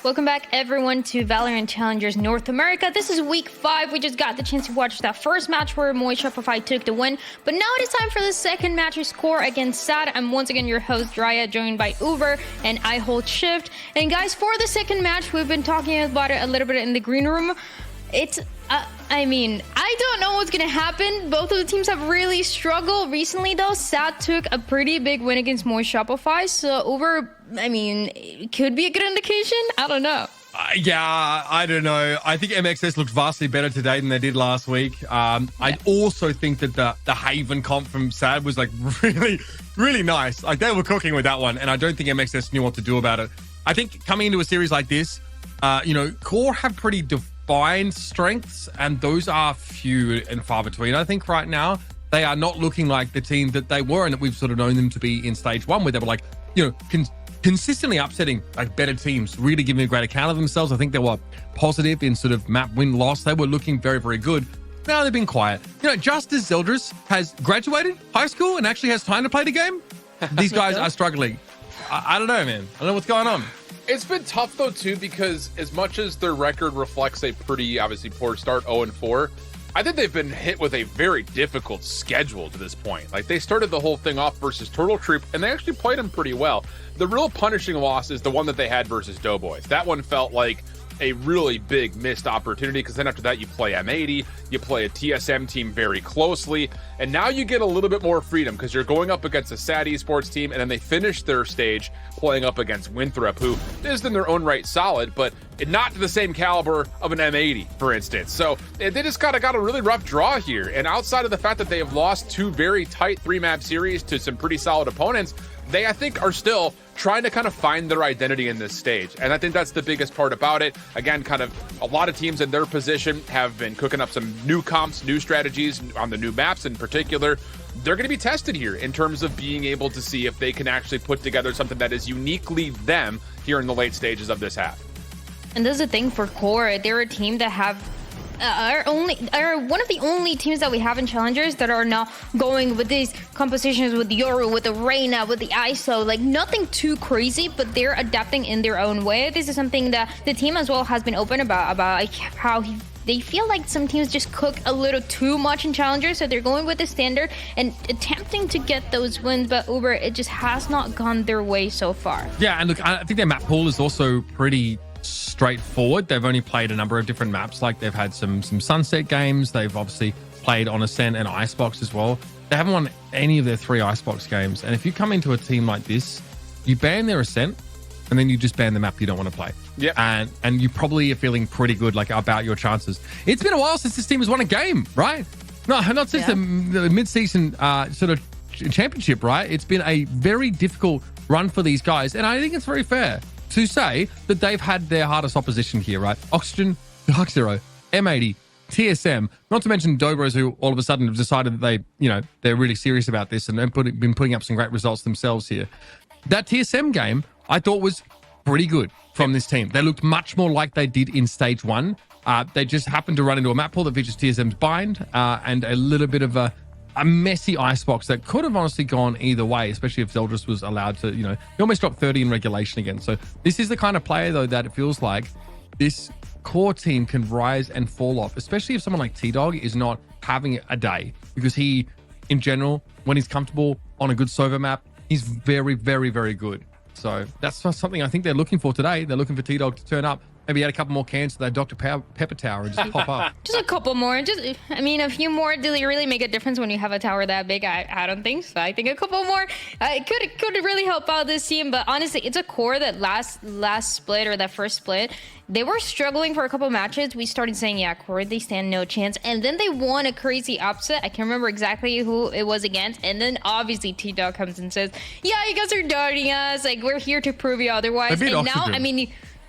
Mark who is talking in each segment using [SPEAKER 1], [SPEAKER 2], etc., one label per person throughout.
[SPEAKER 1] Welcome back, everyone, to VALORANT Challengers North America. This is week 5. We just got the chance to watch that first match where Moy Shopify took the win. But now it is time for the second match score against SAD. I'm once again your host, Drya, joined by Uber, and I hold shift. And guys, for the second match, we've been talking about it a little bit in the green room. It's, I don't know what's going to happen. Both of the teams have really struggled recently, though. SAD took a pretty big win against Moy Shopify. So Uber, it could be a good indication. I don't know.
[SPEAKER 2] Yeah, I don't know. I think MXS looked vastly better today than they did last week. I also think that the Haven comp from SAD was like really nice. Like they were cooking with that one, and I don't think MXS knew what to do about it. I think coming into a series like this, QOR have pretty defined strengths, and those are few and far between. I think right now they are not looking like the team that they were and that we've sort of known them to be in stage 1, where they were like, consistently upsetting like better teams, really giving a great account of themselves. I think they were positive in sort of map win-loss. They were looking very, very good. Now they've been quiet. Just as Zeldris has graduated high school and actually has time to play the game, these guys are struggling. I don't know, man. I don't know what's going on.
[SPEAKER 3] It's been tough, though, too, because as much as their record reflects a pretty, obviously, poor start, 0-4, I think they've been hit with a very difficult schedule to this point. Like, they started the whole thing off versus Turtle Troop, and they actually played them pretty well. The real punishing loss is the one that they had versus Doughboys. That one felt like a really big missed opportunity, because then after that you play M80, you play a TSM team very closely, and now you get a little bit more freedom because you're going up against a SAD Esports team, and then they finish their stage playing up against Winthrop, who is in their own right solid, but not to the same caliber of an M80, for instance. So they just got a really rough draw here, and outside of the fact that they have lost 2 very tight 3-map series to some pretty solid opponents, they, I think, are still trying to kind of find their identity in this stage. And I think that's the biggest part about it. Again, kind of a lot of teams in their position have been cooking up some new comps, new strategies on the new maps in particular. They're going to be tested here in terms of being able to see if they can actually put together something that is uniquely them here in the late stages of this half.
[SPEAKER 1] And that's the thing for QOR. They're a team that have are one of the only teams that we have in Challengers that are now going with these compositions with Yoru, with the Reyna, with the ISO, like nothing too crazy, but they're adapting in their own way. This is something that the team as well has been open about like how they feel like some teams just cook a little too much in Challengers, so they're going with the standard and attempting to get those wins, but Uber, it just has not gone their way so far.
[SPEAKER 2] Yeah, and look, I think their map pool is also pretty straightforward. They've only played a number of different maps. Like they've had some Sunset games. They've obviously played on Ascent and Icebox as well. They haven't won any of their 3 Icebox games. And if you come into a team like this, you ban their Ascent, and then you just ban the map you don't want to play.
[SPEAKER 3] Yeah.
[SPEAKER 2] And you probably are feeling pretty good like about your chances. It's been a while since this team has won a game, right? No, not since the mid-season sort of championship, right? It's been a very difficult run for these guys, and I think it's very fair to say that they've had their hardest opposition here, right? Oxygen, Dark Zero, M80, TSM, not to mention Dobros, who all of a sudden have decided that they're really serious about this and been putting up some great results themselves here. That TSM game, I thought, was pretty good from this team. They looked much more like they did in stage 1. They just happened to run into a map pool that features TSM's bind and a little bit of a messy icebox that could have honestly gone either way, especially if Zeldris was allowed to, he almost dropped 30 in regulation again. So this is the kind of player, though, that it feels like this core team can rise and fall off, especially if someone like T-Dog is not having a day, because he, in general, when he's comfortable on a good Sova map, he's very, very, very good. So that's something I think they're looking for today. They're looking for T-Dog to turn up. Maybe add a couple more cans to that Dr. Pepper tower and just pop up.
[SPEAKER 1] Just a couple more. A few more. Do they really make a difference when you have a tower that big? I don't think so. I think a couple more could really help out this team. But honestly, it's a core that last split, or that first split, they were struggling for a couple matches. We started saying, yeah, core, they stand no chance. And then they won a crazy upset. I can't remember exactly who it was against. And then obviously T-Dog comes and says, yeah, you guys are darting us. Like, we're here to prove you otherwise. And now,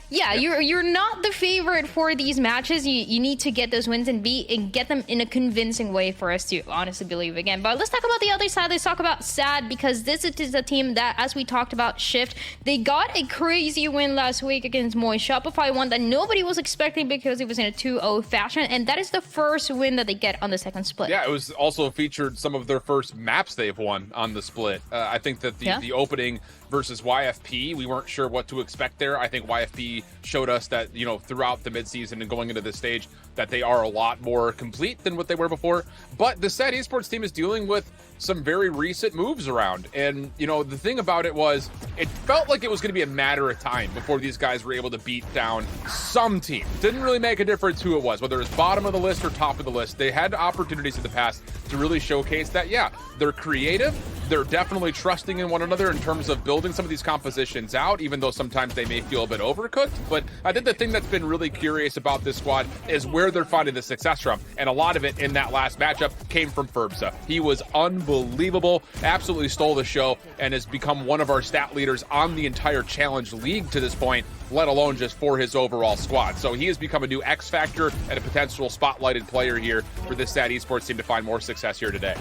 [SPEAKER 1] yeah, you're not the favorite for these matches. You need to get those wins and get them in a convincing way for us to honestly believe again. But let's talk about the other side. Let's talk about SAD, because this is a team that, as we talked about, Shift, they got a crazy win last week against Moy Shopify, one that nobody was expecting because it was in a 2-0 fashion, and that is the first win that they get on the second split.
[SPEAKER 3] Yeah, it was also featured some of their first maps they've won on the split. I think that the opening versus YFP. We weren't sure what to expect there. I think YFP showed us that, you know, throughout the midseason and going into this stage, that they are a lot more complete than what they were before. But the SAT Esports team is dealing with some very recent moves around. And, you know, the thing about it was, it felt like it was going to be a matter of time before these guys were able to beat down some team. Didn't really make a difference who it was, whether it was bottom of the list or top of the list. They had opportunities in the past to really showcase that, yeah, they're creative. They're definitely trusting in one another in terms of building some of these compositions out, even though sometimes they may feel a bit overcooked. But I think the thing that's been really curious about this squad is where they're finding the success from. And a lot of it in that last matchup came from Ferbsa. He was unbelievable, absolutely stole the show, and has become one of our stat leaders on the entire Challenge League to this point, let alone just for his overall squad. So he has become a new X factor and a potential spotlighted player here for this SAT Esports team to find more success here today.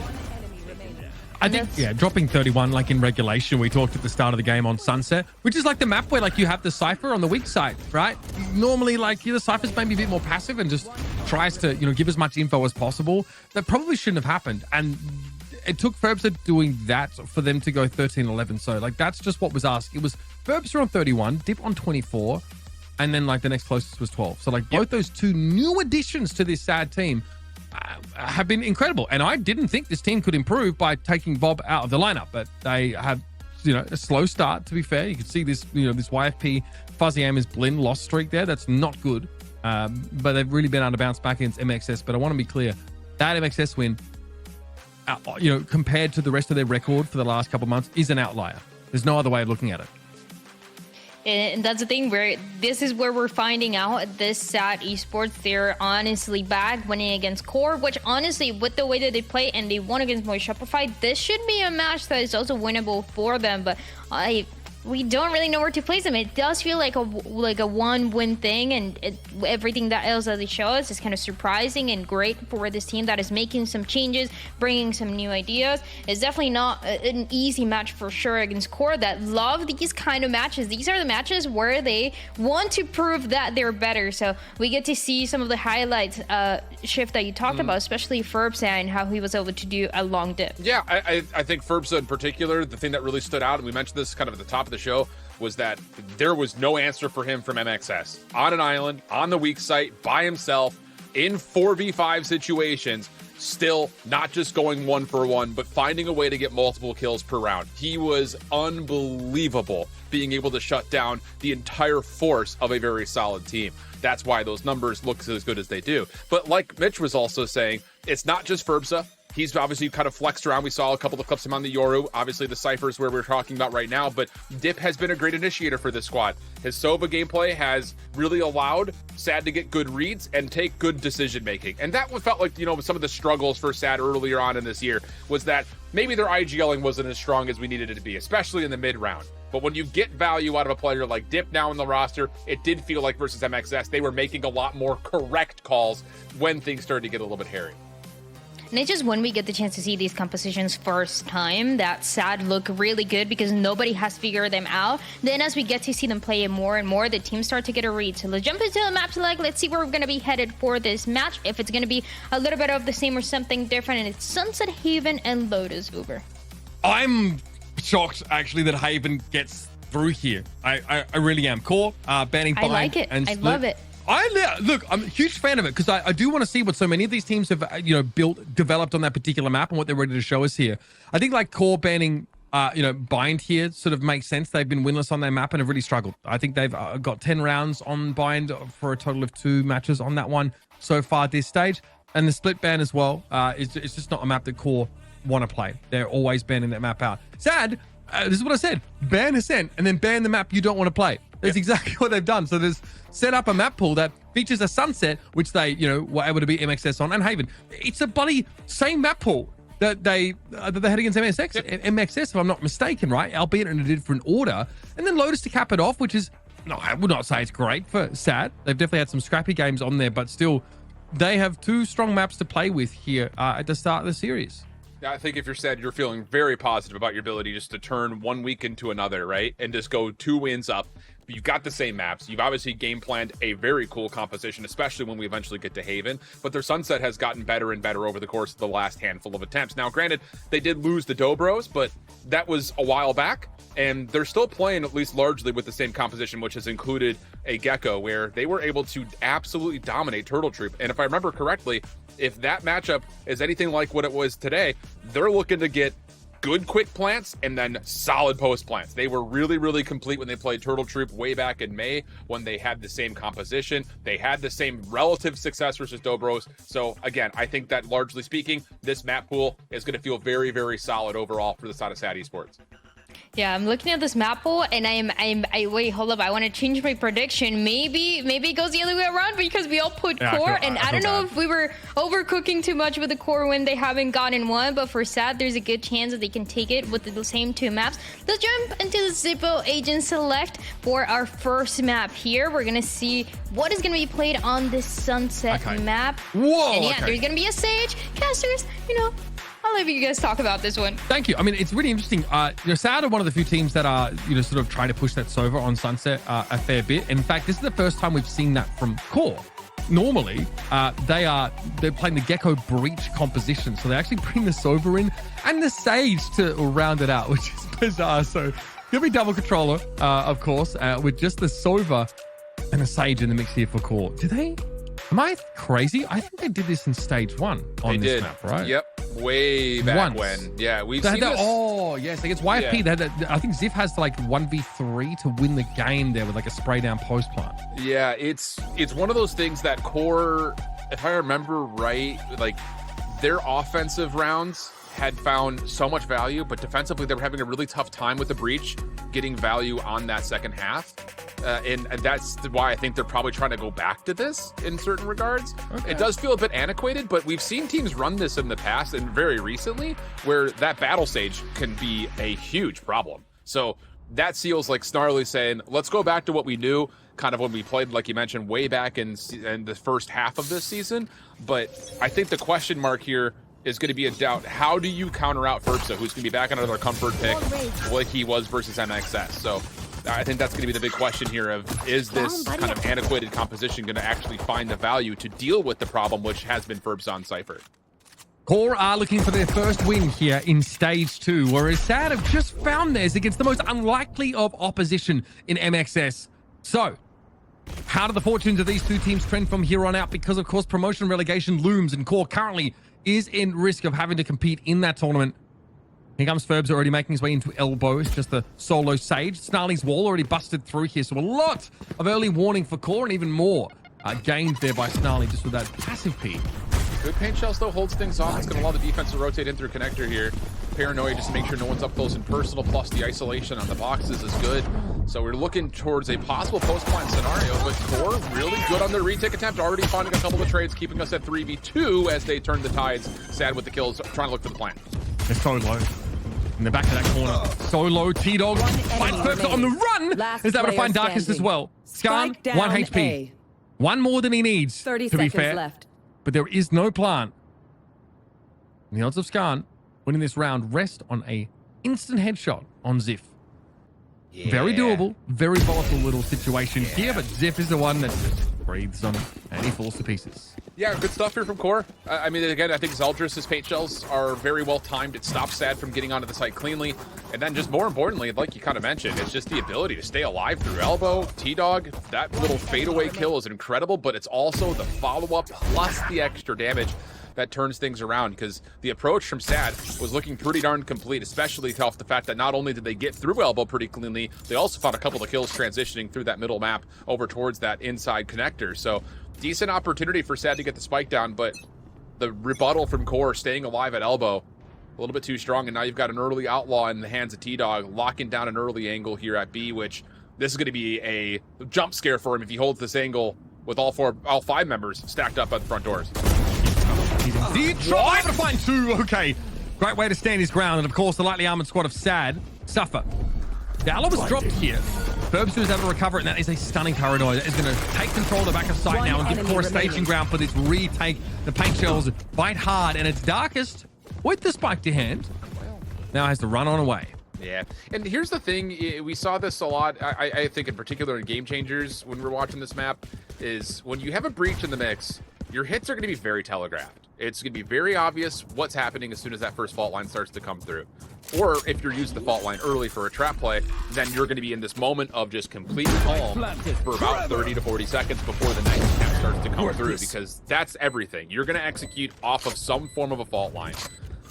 [SPEAKER 2] I think, yeah, dropping 31 like in regulation, we talked at the start of the game on Sunset, which is like the map where like you have the Cypher on the weak side, right? Normally, like the Cypher's maybe a bit more passive and just tries to, you know, give as much info as possible. That probably shouldn't have happened. And it took Ferbsa doing that for them to go 13-11. So like that's just what was asked. It was Ferbsa on 31, Dip on 24, and then like the next closest was 12. So like both those two new additions to this SAD team have been incredible, and I didn't think this team could improve by taking Bob out of the lineup, but they have, you know, a slow start. To be fair, you can see this, you know, this YFP Fuzzy Aim is Blinn loss streak there. That's not good, but they've really been able to bounce back against MXS. But I want to be clear, that MXS win, you know, compared to the rest of their record for the last couple of months, is an outlier. There's no other way of looking at it.
[SPEAKER 1] And that's the thing, where this is where we're finding out this SAT Esports, they're honestly back winning against QOR, which honestly, with the way that they play and they won against Moist Shopify, this should be a match that is also winnable for them. But we don't really know where to place them. It does feel like a one-win thing, and everything that else that they show us is kind of surprising and great for this team that is making some changes, bringing some new ideas. It's definitely not an easy match for sure against QOR that love these kind of matches. These are the matches where they want to prove that they're better. So we get to see some of the highlights shift that you talked about, especially Ferbsa and how he was able to do a long dip.
[SPEAKER 3] Yeah, I think Ferbsa in particular, the thing that really stood out, and we mentioned this kind of at the top of the show, was that there was no answer for him from MXS. On an island, on the weak site, by himself, in 4v5 situations, still not just going 1-for-1, but finding a way to get multiple kills per round. He was unbelievable, being able to shut down the entire force of a very solid team. That's why those numbers look as good as they do. But like Mitch was also saying, it's not just Ferbsa. He's obviously kind of flexed around. We saw a couple of clips of him on the Yoru. Obviously, the Cyphers where we're talking about right now, but Dip has been a great initiator for this squad. His Sova gameplay has really allowed SAD to get good reads and take good decision-making. And that felt like, you know, some of the struggles for SAD earlier on in this year was that maybe their IGLing wasn't as strong as we needed it to be, especially in the mid-round. But when you get value out of a player like Dip now in the roster, it did feel like versus MXS, they were making a lot more correct calls when things started to get a little bit hairy.
[SPEAKER 1] And it's just when we get the chance to see these compositions first time that SAD look really good because nobody has figured them out. Then as we get to see them play it more and more, the teams start to get a read. So let's jump into the map select. Let's see where we're going to be headed for this match. If it's going to be a little bit of the same or something different. And it's Sunset, Haven, and Lotus, Uber.
[SPEAKER 2] I'm shocked actually that Haven gets through here. I really am. Core, banning Bind.
[SPEAKER 1] I like it.
[SPEAKER 2] And
[SPEAKER 1] I
[SPEAKER 2] Split.
[SPEAKER 1] love it.
[SPEAKER 2] Look, I'm a huge fan of it because I do want to see what so many of these teams have, you know, developed on that particular map and what they're ready to show us here. I think like Core banning, you know, Bind here sort of makes sense. They've been winless on their map and have really struggled. I think they've got 10 rounds on Bind for a total of 2 matches on that one so far at this stage. And the Split ban as well, it's just not a map that Core want to play. They're always banning that map out. SAD, this is what I said, ban Ascent and then ban the map you don't want to play. That's exactly what they've done. So there's set up a map pool that features a Sunset, which they, you know, were able to beat MXS on, and Haven. It's a bloody same map pool that they had against MXS, if I'm not mistaken, right? Albeit in a different order. And then Lotus to cap it off, which is, no, I would not say it's great for SAD. They've definitely had some scrappy games on there, but still, they have 2 strong maps to play with here at the start of the series.
[SPEAKER 3] I think if you're SAD, you're feeling very positive about your ability just to turn 1 week into another, right? And just go 2 wins up. You've got the same maps. You've obviously game planned a very cool composition, especially when we eventually get to Haven. But their Sunset has gotten better and better over the course of the last handful of attempts. Now, granted, they did lose the Dobros, but that was a while back. And they're still playing at least largely with the same composition, which has included a Gecko, where they were able to absolutely dominate Turtle Troop. And if I remember correctly, if that matchup is anything like what it was today, they're looking to get good quick plants and then solid post plants. They were really, really complete when they played Turtle Troop way back in May, when they had the same composition. They had the same relative success versus Dobros. So again, I think that largely speaking, this map pool is going to feel very, very solid overall for the side of SAD Esports.
[SPEAKER 1] Yeah, I'm looking at this map pool, and I wait, hold up. I want to change my prediction. Maybe it goes the other way around because we all put core, and I don't know if we were overcooking too much with the core when they haven't gotten one, but for SAD, there's a good chance that they can take it with the same two maps. Let's jump into the Zippo Agent Select for our first map here. We're gonna see what is gonna be played on this Sunset map.
[SPEAKER 2] Whoa!
[SPEAKER 1] And yeah, there's gonna be a Sage, casters, you know. I'll let you guys talk about this one.
[SPEAKER 2] Thank you. I mean, it's really interesting. SAD are one of the few teams that are, sort of trying to push that Sova on Sunset a fair bit. In fact, this is the first time we've seen that from Core. Normally, they're playing the Gecko Breach composition, so they actually bring the Sova in and the Sage to round it out, which is bizarre. So he'll be double controller, of course, with just the Sova and the Sage in the mix here for Core. Am I crazy? I think they did this in stage 1 on this map, right?
[SPEAKER 3] Yep. Way back when. Yeah, we've seen this.
[SPEAKER 2] Oh, yes. Against YFP, I think Ziff has to 1v3 to win the game there with a spray down post plant.
[SPEAKER 3] Yeah, it's one of those things that Core, if I remember right, their offensive rounds had found so much value, but defensively they were having a really tough time with the Breach getting value on that second half. And that's why I think they're probably trying to go back to this in certain regards. Okay. It does feel a bit antiquated, but we've seen teams run this in the past and very recently where that battle stage can be a huge problem. So that feels like Snarly saying, let's go back to what we knew kind of when we played, like you mentioned, way back in the first half of this season. But I think the question mark here is going to be a doubt. How do you counter out Ferbsa, who's going to be back on another comfort pick like he was versus MXS? So I think that's going to be the big question here of, is this kind of antiquated composition going to actually find the value to deal with the problem, which has been Ferbsa on Cypher?
[SPEAKER 2] Core are looking for their first win here in stage 2, whereas SAD have just found theirs against the most unlikely of opposition in MXS. So how do the fortunes of these two teams trend from here on out? Because of course promotion relegation looms, and Core currently is in risk of having to compete in that tournament. Here comes Ferbs already making his way into Elbow. It's just a solo Sage. Snarly's wall already busted through here, so a lot of early warning for Core, and even more gained there by Snarly just with that passive P.
[SPEAKER 3] Good paint shell still holds things off. It's going to allow the defense to rotate in through connector here. Paranoia just to make sure no one's up close and personal, plus the isolation on the boxes is good. So we're looking towards a possible post-plant scenario, but Core really good on their retake attempt, already finding a couple of trades, keeping us at 3v2 as they turn the tides. SAD with the kills, trying to look for the plant.
[SPEAKER 2] It's so low. In the back of that corner. Solo, T-Dog, finds Ferbsa on the run. Is able to find Darkest as well. Scan, 1 HP. One more than he needs,
[SPEAKER 4] 30
[SPEAKER 2] to be
[SPEAKER 4] seconds
[SPEAKER 2] fair.
[SPEAKER 4] left.
[SPEAKER 2] But there is no plant. And the odds of Scan winning this round rest on a instant headshot on Ziff. Yeah. Very doable, very volatile little situation here, but Ziff is the one that just breathes on him and he falls to pieces.
[SPEAKER 3] Yeah, good stuff here from Core. I mean, again, I think Zeldris' paint shells are very well timed. It stops SAD from getting onto the site cleanly. And then just more importantly, like you kind of mentioned, it's just the ability to stay alive through Elbow, T-Dog. That little fadeaway kill is incredible, but it's also the follow-up plus the extra damage that turns things around, because the approach from SAD was looking pretty darn complete, especially off the fact that not only did they get through Elbow pretty cleanly, they also found a couple of kills transitioning through that middle map over towards that inside connector. So decent opportunity for SAD to get the spike down, but the rebuttal from Core staying alive at Elbow a little bit too strong, and now you've got an early outlaw in the hands of T-Dog, locking down an early angle here at B, which this is going to be a jump scare for him if he holds this angle with all 5 members stacked up at the front doors.
[SPEAKER 2] Indeed, try to find 2. Okay, great way to stand his ground, and of course the lightly armored squad of SAD suffer. The Aloe was dropped here. Ferbs was able to recover it, and that is a stunning Paranoia. That is going to take control of the back of sight now and give Core a staging ground for this retake. The paint shells bite hard, and it's Darkest with the spike to hand. Now has to run on away.
[SPEAKER 3] Yeah, and here's the thing, we saw this a lot, I think in particular in Game Changers when we're watching this map, is when you have a breach in the mix, your hits are going to be very telegraphed. It's going to be very obvious what's happening as soon as that first fault line starts to come through. Or if you're using the fault line early for a trap play, then you're going to be in this moment of just complete calm for about 30 to 40 seconds before the next cap starts to come through, because that's everything. You're going to execute off of some form of a fault line.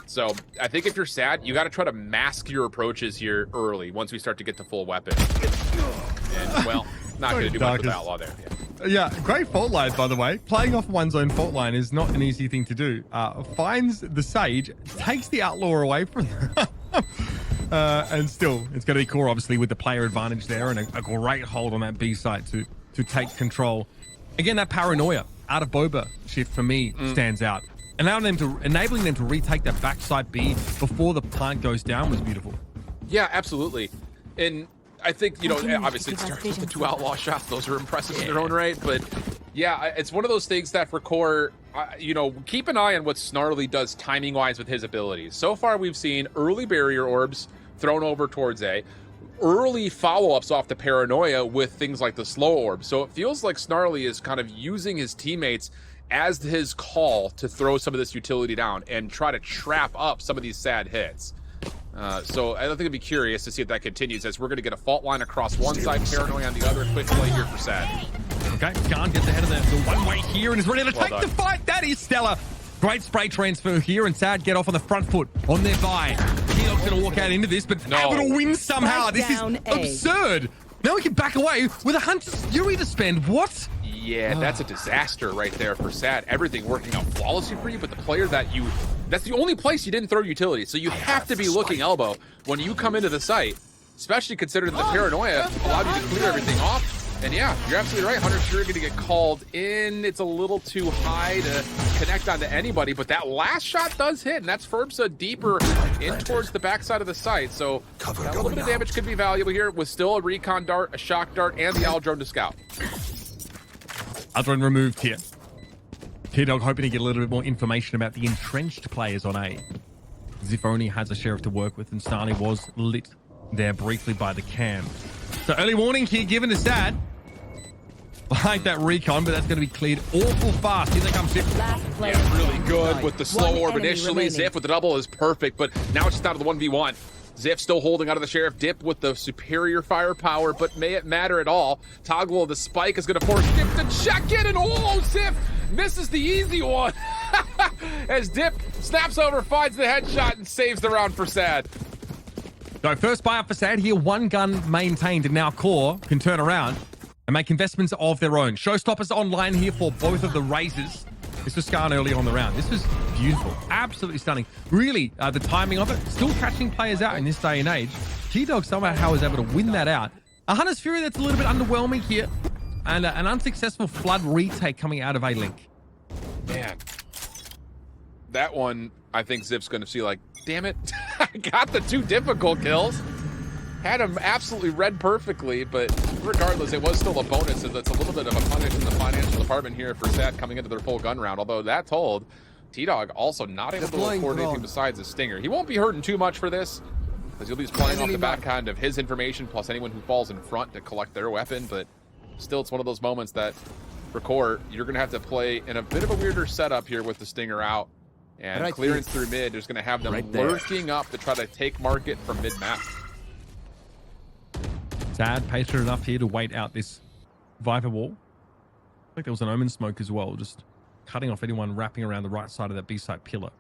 [SPEAKER 3] So I think if you're sad, you got to try to mask your approaches here early once we start to get to full weapon. And, well, not going to do much with the Outlaw there.
[SPEAKER 2] Yeah, great fault line, by the way. Playing off one's own fault line is not an easy thing to do. Finds the Sage, takes the Outlaw away from them. And still, it's going to be QOR, obviously, with the player advantage there and a great hold on that B site to take control. Again, that paranoia out of Boba shift for me stands out. Enabling them to retake that backside B before the plant goes down was beautiful.
[SPEAKER 3] Yeah, absolutely. And I think, you know, obviously it starts with the 2 Outlaw shots. Those are impressive in their own right. But yeah, it's one of those things that for QOR, you know, keep an eye on what Snarly does timing-wise with his abilities. So far, we've seen early barrier orbs thrown over towards A, early follow-ups off the paranoia with things like the slow orb. So it feels like Snarly is kind of using his teammates as his call to throw some of this utility down and try to trap up some of these sad hits. So I don't think I'd be curious to see if that continues, as we're going to get a fault line across one side, paranoia on the other. Quick play here for sad.
[SPEAKER 2] Okay, Skarn gets ahead of the one-way here and is ready to take the fight. That is stellar. Great spray transfer here, and Sad get off on the front foot on their buy. Keylog's going to walk out into this, but able to win somehow. This is absurd. Now we can back away with a Hunter's Fury to spend. What?
[SPEAKER 3] Yeah, that's a disaster right there for Sad. Everything working out flawlessly for you, but the player that you... That's the only place you didn't throw utility, so you have to be looking elbow when you come into the site, especially considering the paranoia allowed you to clear everything off. And yeah, you're absolutely right. Hunter's Fury going to get called in. It's a little too high to connect onto anybody, but that last shot does hit, and that's Ferbsa deeper in towards the backside of the site. So that little bit of damage could be valuable here with still a recon dart, a shock dart, and the Owl Drone to scout.
[SPEAKER 2] Owl Drone removed here. T-Dog hoping to get a little bit more information about the entrenched players on A. Ziff only has a sheriff to work with, and Snarly was lit there briefly by the cam. So early warning here given to Sad. Like that recon, but that's going to be cleared awful fast. Here they come, Ziff.
[SPEAKER 3] Yeah, really good with the slow orb initially. Ziff with the double is perfect, but now it's just out of the 1v1. Ziff still holding out of the sheriff. Dip with the superior firepower, but may it matter at all? Toggle the spike is going to force Dip to check in, and oh, Ziff misses the easy one. As Dip snaps over, finds the headshot, and saves the round for Sad.
[SPEAKER 2] So first buyout for Sad here, one gun maintained, and now QOR can turn around and make investments of their own. Showstoppers online here for both of the races. This was Skarn early on the round. This was beautiful, absolutely stunning. Really, the timing of it, still catching players out in this day and age. T-Dog somehow was able to win that out. A Hunter's Fury that's a little bit underwhelming here, and an unsuccessful Flood retake coming out of A-Link.
[SPEAKER 3] Man, that one, I think Zip's going to see like, damn it, I got the 2 difficult kills. Had him absolutely read perfectly, but regardless, it was still a bonus, and that's a little bit of a punish in the financial department here for Sad coming into their full gun round. Although that told, T-Dog also not able to record anything besides a stinger. He won't be hurting too much for this, because he'll be playing off the backhand of his information, plus anyone who falls in front to collect their weapon, but still, it's one of those moments that for QOR, you're going to have to play in a bit of a weirder setup here with the stinger out, and clearance through mid is going to have them lurking up to try to take market from mid-map.
[SPEAKER 2] Sad patient enough here to wait out this Viper wall. I think there was an Omen smoke as well, just cutting off anyone wrapping around the right side of that B-site pillar.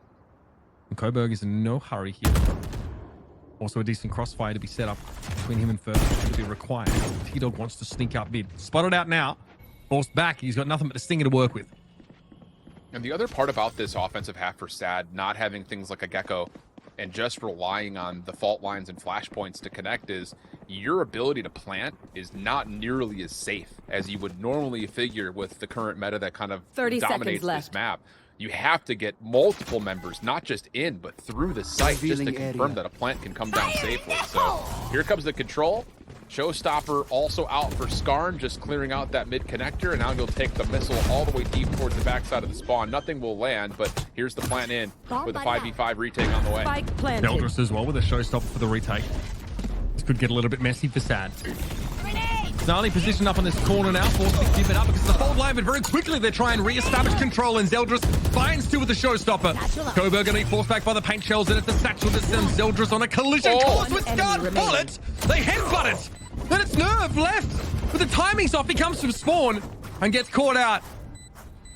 [SPEAKER 2] And Coburg is in no hurry here. Also a decent crossfire to be set up between him and Ferb to be required. T-Dog wants to sneak up mid. Spotted out now. Forced back. He's got nothing but a stinger to work with.
[SPEAKER 3] And the other part about this offensive half for Sad, not having things like a Gecko and just relying on the fault lines and flashpoints to connect, is your ability to plant is not nearly as safe as you would normally figure with the current meta that kind of dominates this map. You have to get multiple members, not just in, but through the site, just to confirm that a plant can come down safely. So here comes the control. Showstopper also out for Skarn, just clearing out that mid connector, and now he'll take the missile all the way deep towards the backside of the spawn. Nothing will land, but here's the plant in with a 5v5 retake on the way.
[SPEAKER 2] Eldris as well with a showstopper for the retake. could get a little bit messy for Sad. Gnarly position up on this corner now, forced to give it up because of the fold line, but very quickly they try and re-establish control, and Zeldris finds two with the showstopper. Coburg going to be forced back by the paint shells, and it's a satchel that sends Zeldris on a collision course with Scarred Bullet. They headbutt it. Then it's Nerve left, but the timing's off. He comes from spawn and gets caught out.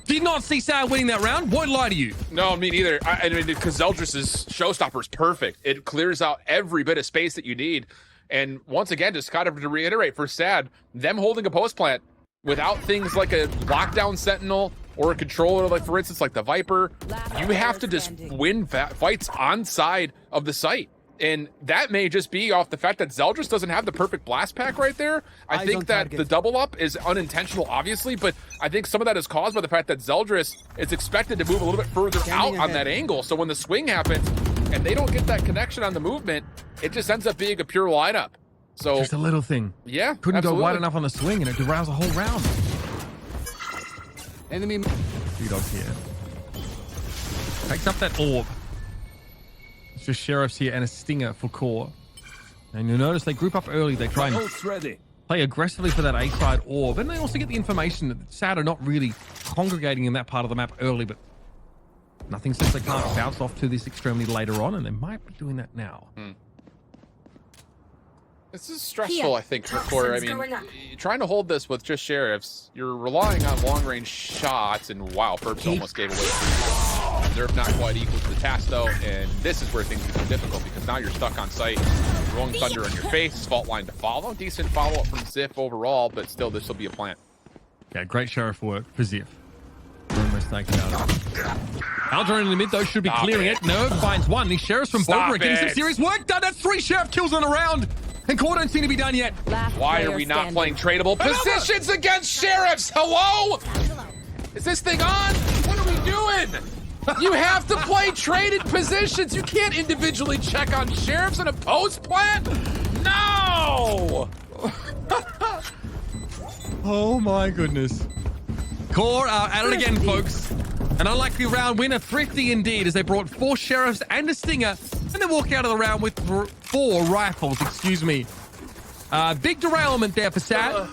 [SPEAKER 2] Did not see Sad winning that round. Won't lie to you.
[SPEAKER 3] No, me neither. I mean, because Zeldris' showstopper is perfect. It clears out every bit of space that you need. And once again, just kind of to reiterate for Sad, them holding a post plant without things like a lockdown sentinel or a controller, like for instance, like the Viper, you have to just win fights on side of the site. And that may just be off the fact that Zeldris doesn't have the perfect blast pack right there. I think that the double up is unintentional, obviously, but I think some of that is caused by the fact that Zeldris is expected to move a little bit further out on that angle. So when the swing happens and they don't get that connection on the movement, it just ends up being a pure lineup. So
[SPEAKER 2] just a little thing.
[SPEAKER 3] Yeah,
[SPEAKER 2] couldn't
[SPEAKER 3] absolutely
[SPEAKER 2] go wide enough on the swing, and it derails a whole round.
[SPEAKER 4] Enemy
[SPEAKER 2] T-Dog here. Takes up that orb. It's just Sheriffs here and a Stinger for core. And you'll notice they group up early. They try and play aggressively for that A-side orb. And they also get the information that Sad are not really congregating in that part of the map early, but nothing says they can't bounce off to this extremely later on, and they might be doing that now.
[SPEAKER 3] This is stressful, I think, for Core. I mean, trying to hold this with just Sheriffs, you're relying on long-range shots, and wow, Perps almost gave away. They're not quite equal to the task, though, and this is where things become difficult, because now you're stuck on site. Rolling Thunder in your face, fault line to follow. Decent follow-up from Ziff overall, but still, this will be a plant.
[SPEAKER 2] Yeah, great Sheriff work for Ziff. No mistake about it. Aldrin in the mid, though, should be clearing it. Nerve finds one. These Sheriffs from Boulder are getting some serious work done. That's 3 Sheriff kills in a round. And Core don't seem to be done yet.
[SPEAKER 3] Why are we not playing tradable positions against Sheriffs? Hello? Is this thing on? What are we doing? You have to play traded positions. You can't individually check on Sheriffs in a post plant. No!
[SPEAKER 2] Oh my goodness. Core are at it again, folks. An unlikely round winner, thrifty indeed, as they brought 4 Sheriffs and a Stinger, and they walk out of the round with 4 rifles, excuse me. Big derailment there for Sad.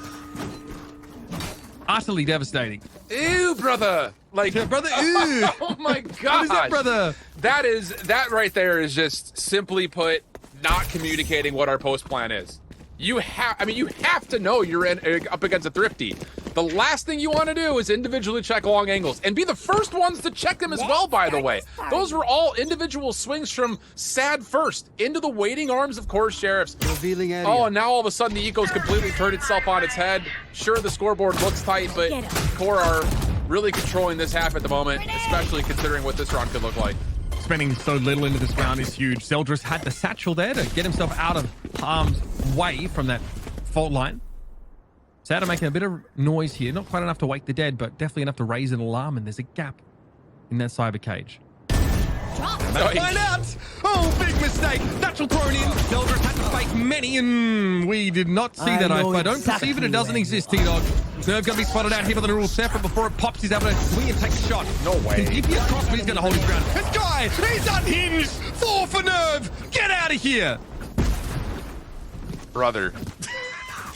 [SPEAKER 2] Utterly devastating.
[SPEAKER 3] Ew, brother. Like,
[SPEAKER 2] yeah, brother, ew.
[SPEAKER 3] Oh my God.
[SPEAKER 2] What is that, brother?
[SPEAKER 3] That right there is just simply put, not communicating what our post plan is. You have to know you're up against a thrifty. The last thing you want to do is individually check long angles and be the first ones to check them as well, by the way. Those were all individual swings from Sad first into the waiting arms of Core Sheriffs. Oh, and now all of a sudden the Eco's completely turned itself on its head. Sure, the scoreboard looks tight, but Core are really controlling this half at the moment, especially considering what this round could look like.
[SPEAKER 2] Spending so little into this round is huge. Zeldris had the satchel there to get himself out of harm's way from that fault line. Sad are making a bit of noise here. Not quite enough to wake the dead, but definitely enough to raise an alarm, and there's a gap in that cyber cage. Find out! Oh, big mistake! Satchel thrown in. Zeldris had to fake many, and we did not see that. I don't perceive it. It doesn't exist, T-Dog. Nerve going to be spotted out here by the neural separate before it pops. He's able to swing and take a shot.
[SPEAKER 3] No way.
[SPEAKER 2] Can keep you across, but he's going to hold his ground. This guy, he's unhinged! 4 for Nerve! Get out of here!
[SPEAKER 3] Brother.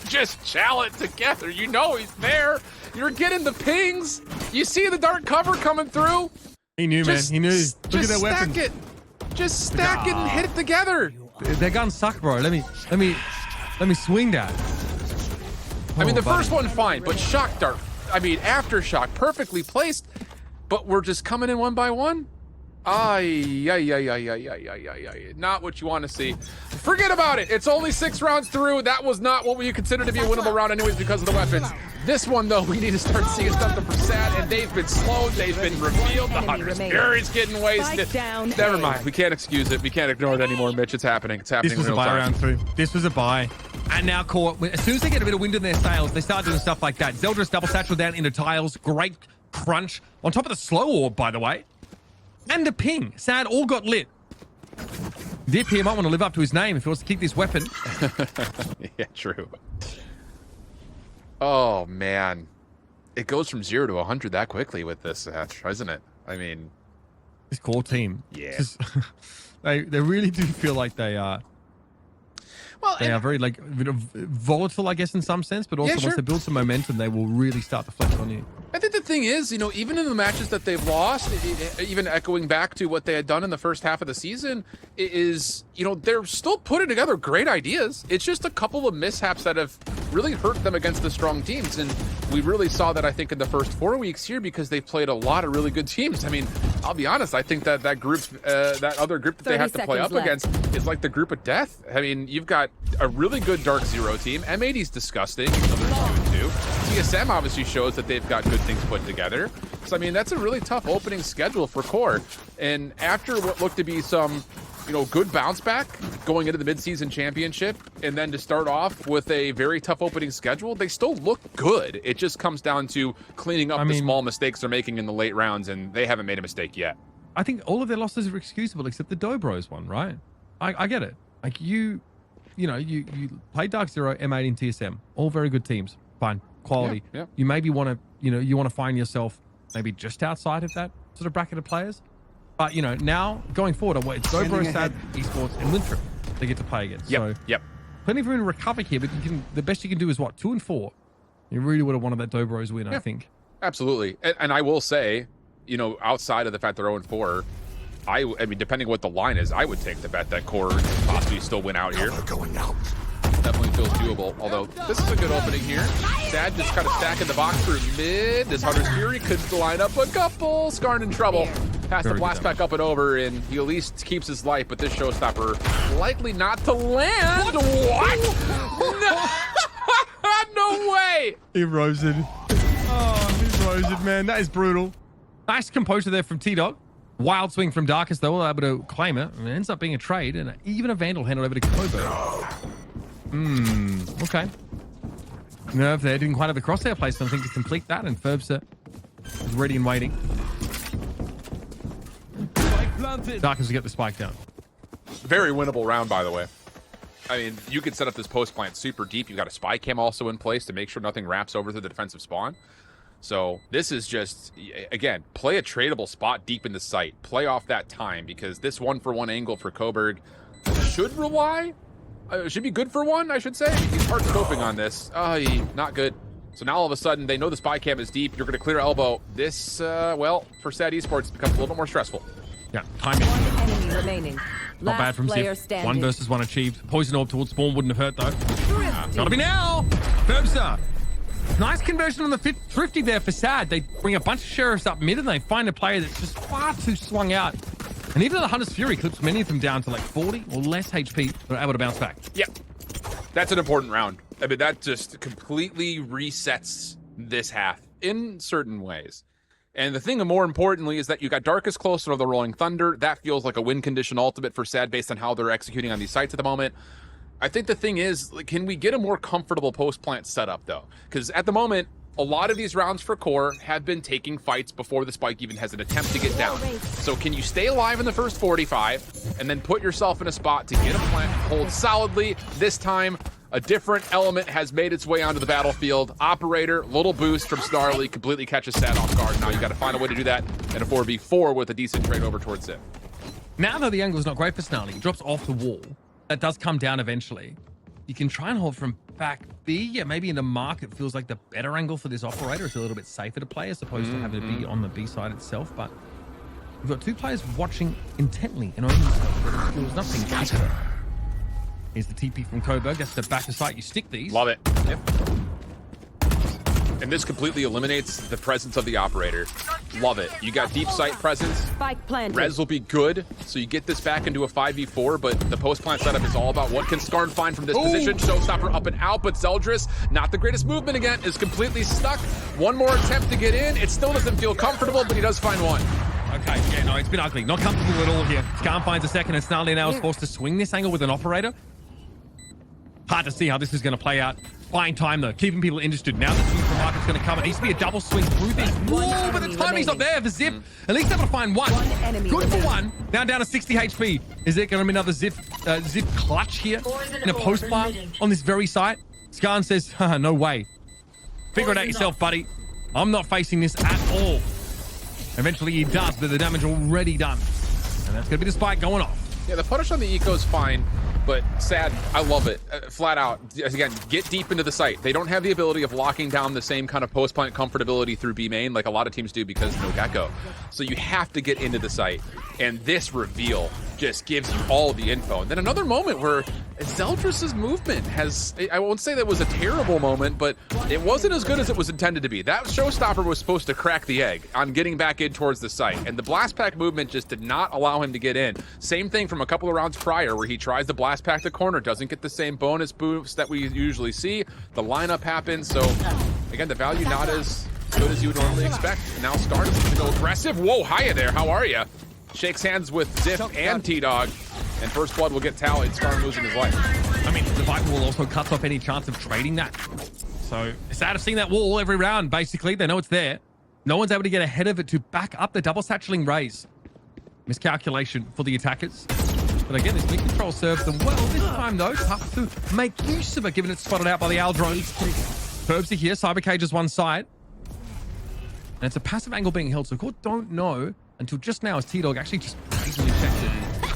[SPEAKER 3] Just chow it together. You know he's there. You're getting the pings. You see the dark cover coming through.
[SPEAKER 2] He knew, man. He knew. Look at that weapon.
[SPEAKER 3] Stack it. Just stack it and hit it together.
[SPEAKER 2] Their guns suck, bro. Let me swing that.
[SPEAKER 3] I mean, the first one, fine, but shock dart. I mean, aftershock, perfectly placed, but we're just coming in one by one. Not what you want to see. Forget about it. It's only 6 rounds through. That was not what we consider to be a winnable round anyways because of the weapons. This one, though, we need to start seeing something for Sad, and they've been slowed. They've been revealed. The Hunter's Fury's getting wasted. Never mind. We can't excuse it. We can't ignore it anymore, Mitch. It's happening. It's happening.
[SPEAKER 2] This was a buy round 2. This was a buy. And now Core, as soon as they get a bit of wind in their sails, they start doing stuff like that. Zeldris double satchel down into tiles. Great crunch. On top of the slow orb, by the way. And a ping. Sad all got lit. Dip here might want to live up to his name if he wants to keep this weapon.
[SPEAKER 3] Yeah, true. Oh, man. It goes from 0 to 100 that quickly with this, doesn't it? I mean...
[SPEAKER 2] This Core team.
[SPEAKER 3] Yeah.
[SPEAKER 2] Just, they really do feel like they are...
[SPEAKER 3] Well,
[SPEAKER 2] They are very like volatile, I guess, in some sense, but also once they build some momentum, they will really start to flex on you.
[SPEAKER 3] I think the thing is, even in the matches that they've lost, even echoing back to what they had done in the first half of the season, is, they're still putting together great ideas. It's just a couple of mishaps that have really hurt them against the strong teams. And we really saw that, I think, in the first 4 weeks here because they've played a lot of really good teams. I mean, I'll be honest, I think that group, that other group that they have to play up against is like the group of death. I mean, you've got a really good Dark Zero team. M80's disgusting, even though they're 2-2. TSM obviously shows that they've got good things put together. So, I mean, that's a really tough opening schedule for Core. And after what looked to be some, good bounce back going into the mid-season championship, and then to start off with a very tough opening schedule, they still look good. It just comes down to cleaning up the small mistakes they're making in the late rounds, and they haven't made a mistake yet.
[SPEAKER 2] I think all of their losses are excusable except the Dobros one, right? I get it. Like you play Dark Zero, M8 and TSM, all very good teams. Fine. Quality.
[SPEAKER 3] Yeah.
[SPEAKER 2] You maybe want to, you want to find yourself maybe just outside of that sort of bracket of players. But, now going forward, it's Dobro, Sad, Esports, and Winthrop they get to play against.
[SPEAKER 3] Yep.
[SPEAKER 2] So plenty of room to recover here, but the best you can do is what, 2 and 4. You really would have wanted that Dobros win, I think.
[SPEAKER 3] Absolutely. And I will say, outside of the fact they're 0 and 4, I mean, depending on what the line is, I would take the bet that Core could possibly still win out here.
[SPEAKER 4] Going out.
[SPEAKER 3] Definitely feels doable, although this is a good opening here. Sad just kind of stacking the box through mid. This Hunter's Fury could line up a couple. Skarn in trouble. Has to blast back up and over, and he at least keeps his life, but this showstopper likely not to land. What? No way!
[SPEAKER 2] He rosed. Oh, he rosed, man. That is brutal. Nice composure there from T-Dog. Wild swing from Darkest, though, able to claim it. It ends up being a trade, and even a Vandal handed over to Kobo. Okay. Nerve there, didn't quite have the crosshair placed, I think, to complete that, and Ferbster is ready and waiting. Darkest to get the spike down.
[SPEAKER 3] Very winnable round, by the way. I mean, you could set up this post plant super deep. You've got a spy cam also in place to make sure nothing wraps over to the defensive spawn. So this is just, again, play a tradable spot deep in the site. Play off that time, because this 1-for-1 angle for Coburg should should be good for one, I should say. He's hard scoping on this. Not good. So now all of a sudden, they know the spy cam is deep. You're going to clear elbow. This, for Sad Esports, it becomes a little bit more stressful.
[SPEAKER 2] Yeah, timing.
[SPEAKER 5] One enemy remaining.
[SPEAKER 2] Not bad from Ziv.
[SPEAKER 5] Standing.
[SPEAKER 2] 1 versus 1 achieved. Poison orb towards spawn wouldn't have hurt, though. Gotta be now! Ferbster. Nice conversion on the Thrifty there for Sad. They bring a bunch of sheriffs up mid, and they find a player that's just far too swung out. And even though the Hunter's Fury clips many of them down to like 40 or less HP, they're able to bounce back.
[SPEAKER 3] Yep. That's an important round. I mean, that just completely resets this half in certain ways. And the thing more importantly is that you got Darkest closer to the Rolling Thunder. That feels like a win condition ultimate for Sad based on how they're executing on these sites at the moment. I think the thing is, can we get a more comfortable post-plant setup, though? Because at the moment, a lot of these rounds for Core have been taking fights before the spike even has an attempt to get down. So can you stay alive in the first 45 and then put yourself in a spot to get a plant, hold solidly? This time, a different element has made its way onto the battlefield. Operator, little boost from Snarly, completely catches Sad off guard. Now you got to find a way to do that in a 4v4 with a decent trade over towards Ziv.
[SPEAKER 2] Now, though, the angle is not great for Snarly. He drops off the wall. That does come down eventually. You can try and hold from back B. Yeah, maybe in the mark it feels like the better angle for this operator. It's a little bit safer to play as opposed to having to be on the B side itself. But we've got 2 players watching intently and only feels nothing better. Here's the TP from Coburg. That's the back of sight. You stick these.
[SPEAKER 3] Love it. Yep. And this completely eliminates the presence of the operator. Love it. You got deep sight presence.
[SPEAKER 5] Spike planted.
[SPEAKER 3] Res will be good, so you get this back into a 5v4, but the post-plant setup is all about what can Skarn find from this position. Showstopper up and out, but Zeldris, not the greatest movement again, is completely stuck. One more attempt to get in. It still doesn't feel comfortable, but he does find one.
[SPEAKER 2] Okay, yeah, no, it's been ugly. Not comfortable at all here. Skarn finds a second, and Snarly now is forced to swing this angle with an operator. Hard to see how this is going to play out. Buying time, though. Keeping people interested. Now the team from Market's going to come. It needs to be a double swing through this. Whoa, but the timing's not there for Ziv. At least able to find one. Good for one. Now down to 60 HP. Is there going to be another Ziv clutch here in a post plant on this very site? Skarn says, no way. Figure it out yourself, buddy. I'm not facing this at all. Eventually he does, but the damage already done. And that's going to be the spike going off.
[SPEAKER 3] Yeah, the punish on the eco is fine. But sad, I love it. Flat out, again, get deep into the site. They don't have the ability of locking down the same kind of post-plant comfortability through B main like a lot of teams do because no Gecko. So you have to get into the site. And this reveal just gives you all the info. And then another moment where Zeldris' movement has, I won't say that was a terrible moment, but it wasn't as good as it was intended to be. That showstopper was supposed to crack the egg on getting back in towards the site. And the blast pack movement just did not allow him to get in. Same thing from a couple of rounds prior where he tries to blast pack the corner, doesn't get the same bonus boost that we usually see. The lineup happens. So again, the value not as good as you would normally expect. Now Stardust to go aggressive. Whoa, hiya there, how are you? Shakes hands with Ziff and T-Dog, and first blood will get tallied. Scar losing his life.
[SPEAKER 2] I mean, the Viper will also cut off any chance of trading that. So sad of seeing that wall every round, basically. They know it's there. No one's able to get ahead of it to back up the double satcheling raise. Miscalculation for the attackers. But again, this mid control serves them well. This time, though, tough to make use of it, given it's spotted out by the Owl drones. Curbs are here. Cyber Cage is one side. And it's a passive angle being held, so Core don't know until just now as T-Dog actually just easily checked it.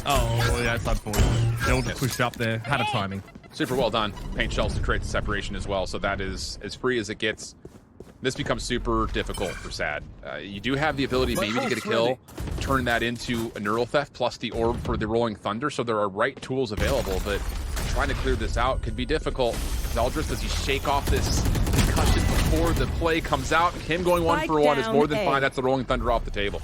[SPEAKER 2] Oh, yeah, it's unfortunate. They all just pushed up there. Had a timing.
[SPEAKER 3] Super well done. Paint shells to create the separation as well, so that is as free as it gets. This becomes super difficult for Sad. You do have the ability maybe to get a kill, turn that into a neural theft plus the orb for the Rolling Thunder, so there are right tools available, but trying to clear this out could be difficult. Zeldris, does he shake off this concussion before the play comes out? Him going 1-for-1 is more than fine. That's the Rolling Thunder off the table.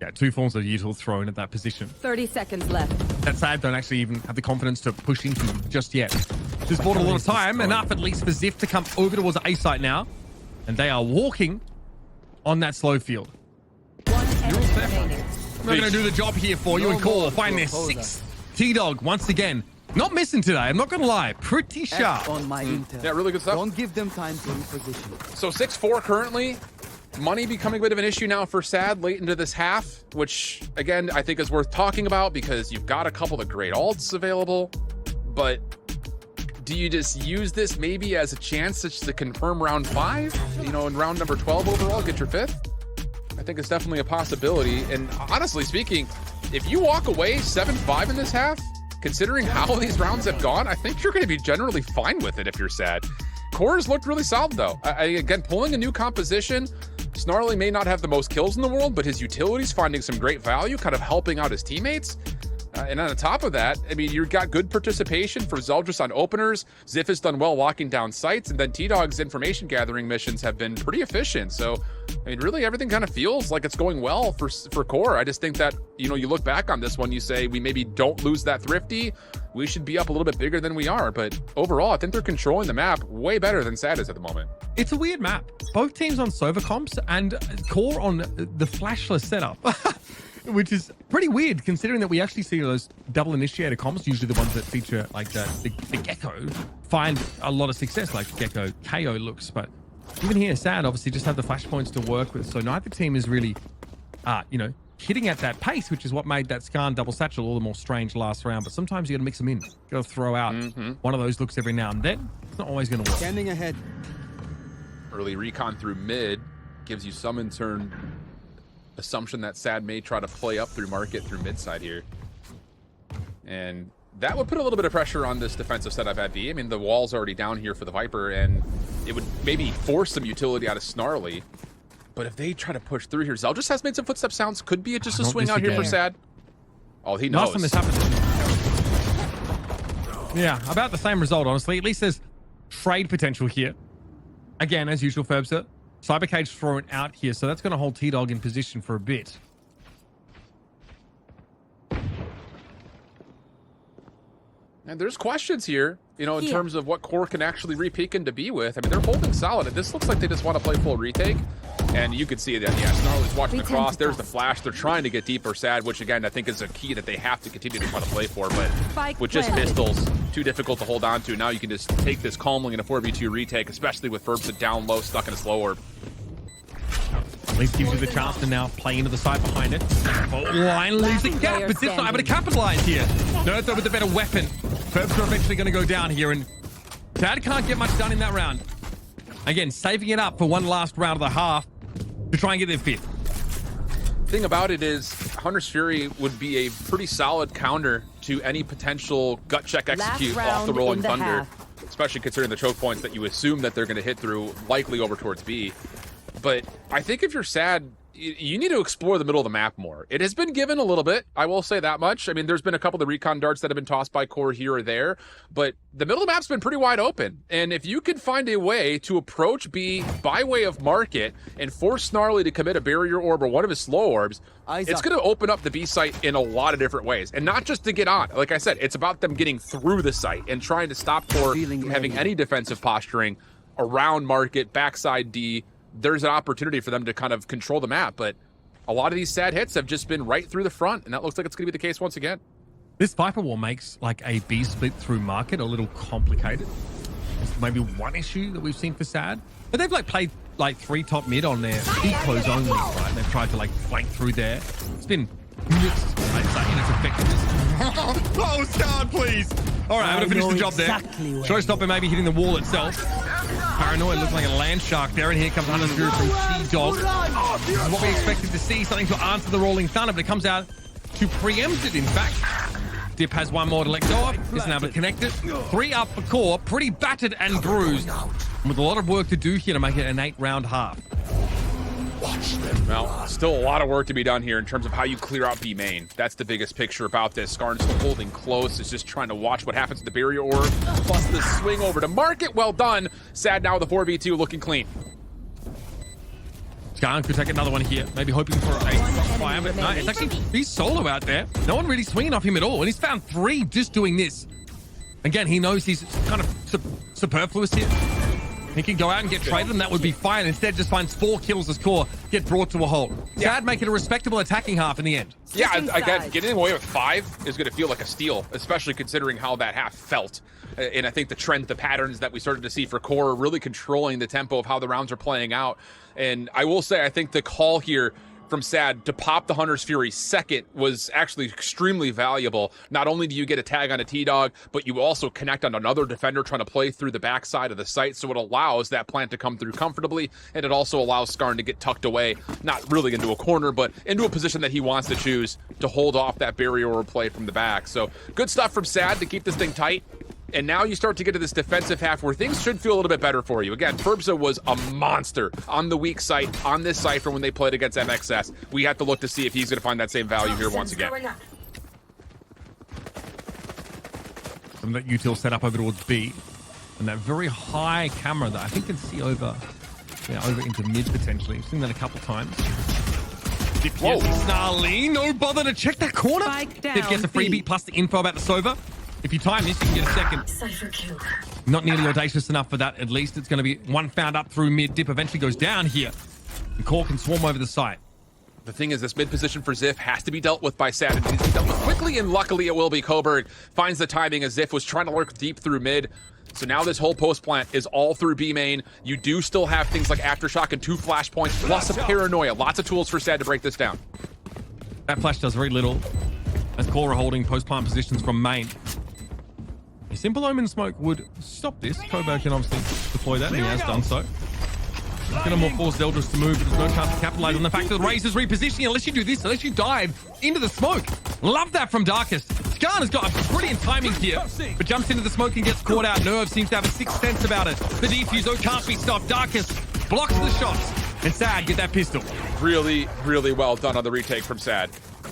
[SPEAKER 2] Yeah, 2 forms of util thrown at that position.
[SPEAKER 4] 30 seconds left.
[SPEAKER 2] That Sad don't actually even have the confidence to push into them just yet. This bought a lot of time, enough at least for Ziff to come over towards the A site now. And they are walking on that slow field.
[SPEAKER 4] One enemy remaining.
[SPEAKER 2] I'm not going to do the job here for you and Core. Find their 6th. T-Dog, once again, not missing today. I'm not going to lie. Pretty sharp.
[SPEAKER 5] On my intel.
[SPEAKER 3] Yeah, really good stuff.
[SPEAKER 5] Don't give them time to reposition.
[SPEAKER 3] So 6-4 currently. Money becoming a bit of an issue now for Sad late into this half, which, again, I think is worth talking about because you've got a couple of great alts available. But do you just use this maybe as a chance to confirm round 5? You know, in round number 12 overall, get your 5th? I think it's definitely a possibility. And honestly speaking, if you walk away 7-5 in this half, considering how these rounds have gone, I think you're going to be generally fine with it if you're Sad. Core's looked really solid, though. Again, pulling a new composition. Snarly may not have the most kills in the world, but his utility's finding some great value, kind of helping out his teammates. And on the top of that, I mean, you've got good participation for Zeldris on openers. Ziff has done well locking down sites, and then T-Dog's information gathering missions have been pretty efficient. So, I mean, really everything kind of feels like it's going well for Core. I just think that, you know, you look back on this one, you say we maybe don't lose that Thrifty. We should be up a little bit bigger than we are. But overall, I think they're controlling the map way better than Sad is at the moment.
[SPEAKER 2] It's a weird map. Both teams on Sova comps and Core on the flashless setup. Which is pretty weird considering that we actually see those double initiator comps, usually the ones that feature like the Gecko, find a lot of success like Gecko KO looks. But even here, Sad obviously just have the flashpoints to work with. So neither team is really, you know, hitting at that pace, which is what made that Skarn double satchel all the more strange last round. But sometimes you got to mix them in. Got to throw out one of those looks every now and then. It's not always going to work.
[SPEAKER 5] Scanning ahead.
[SPEAKER 3] Early recon through mid gives you some in turn assumption that Sad may try to play up through market through mid side here. And that would put a little bit of pressure on this defensive setup at B. I mean, the wall's already down here for the Viper, and it would maybe force some utility out of Snarly. But if they try to push through here, Zeldris has made some footstep sounds. Could be just a swing out here for Sad. Oh, he knows.
[SPEAKER 2] Last time this happened. Yeah, about the same result, honestly. At least there's trade potential here. Again, as usual, Ferbster. Cyber Cage thrown out here, so that's going to hold T-Dog in position for a bit.
[SPEAKER 3] And there's questions here, you know, in terms of what Core can actually re-peek into B with. I mean, they're holding solid. And this looks like they just want to play full retake. And you can see that, yeah, Snarly's watching the cross. There's the flash. They're trying to get deeper Sad, which, again, I think is a key that they have to continue to try to play for. But with just pistols, too difficult to hold on to. Now you can just take this calmly in a 4v2 retake, especially with Ferbsa down low, stuck in a slow orb.
[SPEAKER 2] At least gives you the chance to now play into the side behind it. Line leaves the gap, but Ziff's not able to capitalize here. Nertha with the better weapon. Ferbs are eventually going to go down here, and Dad can't get much done in that round. Again, saving it up for one last round of the half to try and get their 5th.
[SPEAKER 3] Thing about it is, Hunter's Fury would be a pretty solid counter to any potential gut check execute
[SPEAKER 4] Last
[SPEAKER 3] off the
[SPEAKER 4] round
[SPEAKER 3] Rolling
[SPEAKER 4] in the
[SPEAKER 3] Thunder,
[SPEAKER 4] half.
[SPEAKER 3] especially considering the choke points that you assume that they're going to hit through, likely over towards B. But I think if you're sad, you need to explore the middle of the map more. It has been given a little bit, I will say that much. I mean, there's been a couple of recon darts that have been tossed by Core here or there, but the middle of the map's been pretty wide open. And if you can find a way to approach B by way of market and force Snarly to commit a barrier orb or one of his slow orbs, it's going to open up the B site in a lot of different ways. And not just to get on. Like I said, it's about them getting through the site and trying to stop Core from having any defensive posturing around market, backside D. There's an opportunity for them to kind of control the map, but a lot of these sad hits have just been right through the front, and that looks like it's going to be the case once again.
[SPEAKER 2] This Viper War makes like a B split through market a little complicated. It's maybe one issue that we've seen for sad, but they've like played like 3 top mid on their ecos only, right? They've tried to like flank through there. It's been mixed, I'd say, in its effectiveness. Oh, Scar, please. All right, I'm going to finish the job there. Showstopper maybe hitting the wall itself. Paranoid looking like a land shark there, and here comes Hunter Spirit from T-Dog. This is what we expected to see, something to answer the Rolling Thunder, but it comes out to preempt it, in fact. Dip has one more to let go of, isn't able to connect it. 3 up for Core, pretty battered and bruised, with a lot of work to do here to make it an 8-round half.
[SPEAKER 3] Well, still a lot of work to be done here in terms of how you clear out B main. That's the biggest picture about this. Skarn's still holding close. Is just trying to watch what happens to the barrier orb. Plus the swing over to market. Well done. Sad now with the 4v2 looking clean.
[SPEAKER 2] Skarn could take another one here. Maybe hoping for a fire, but no, it's actually, he's solo out there. No one really swinging off him at all. And he's found 3 just doing this. Again, he knows he's kind of superfluous here. He can go out and get traded, and that would be fine. Instead, just finds 4 kills as Core get brought to a halt. Sad, make it a respectable attacking half in the end.
[SPEAKER 3] Yeah, again, getting away with 5 is going to feel like a steal, especially considering how that half felt. And I think the trend, the patterns that we started to see for Core are really controlling the tempo of how the rounds are playing out. And I will say, I think the call here from Sad to pop the Hunter's Fury second was actually extremely valuable. Not only do you get a tag on a T-Dog, but you also connect on another defender trying to play through the backside of the site, so it allows that plant to come through comfortably, and it also allows Skarn to get tucked away, not really into a corner, but into a position that he wants to choose to hold off that barrier or play from the back. So good stuff from Sad to keep this thing tight. And now you start to get to this defensive half where things should feel a little bit better for you. Again, Furbza was a monster on the weak site, on this Cypher when they played against MXS. We have to look to see if he's going to find that same value here once again.
[SPEAKER 2] Some of that util set up over towards B. And that very high camera that I think can see over into mid potentially. I've seen that a couple times. Dip gets Snarly, no bother to check that corner. Dip gets a freebie plus the info about the Sova. If you time this, you can get a second.
[SPEAKER 6] Cypher kill.
[SPEAKER 2] Not nearly audacious enough for that, at least. It's going to be one found up through mid. Dip eventually goes down here. And Core can swarm over the site.
[SPEAKER 3] The thing is, this mid position for Ziff has to be dealt with by Sad. It needs to be dealt with quickly, and luckily it will be. Coburg finds the timing as Ziff was trying to lurk deep through mid. So now this whole post plant is all through B main. You do still have things like Aftershock and 2 flashpoints, plus a paranoia. Lots of tools for Sad to break this down.
[SPEAKER 2] That flash does very little, as Core are holding post plant positions from main. A simple Omen smoke would stop this. Coburg can obviously deploy that, and he has done so. He's going to more force Zeldris to move, but there's no chance to capitalize on the fact that the Razor's repositioning unless you do this, unless you dive into the smoke. Love that from Darkest. Skarn has got a brilliant timing here, but jumps into the smoke and gets caught out. Nerve seems to have a sixth sense about it. The defuse, though, can't be stopped. Darkest blocks the shots, and Sad get that pistol.
[SPEAKER 3] Really, really well done on the retake from Sad.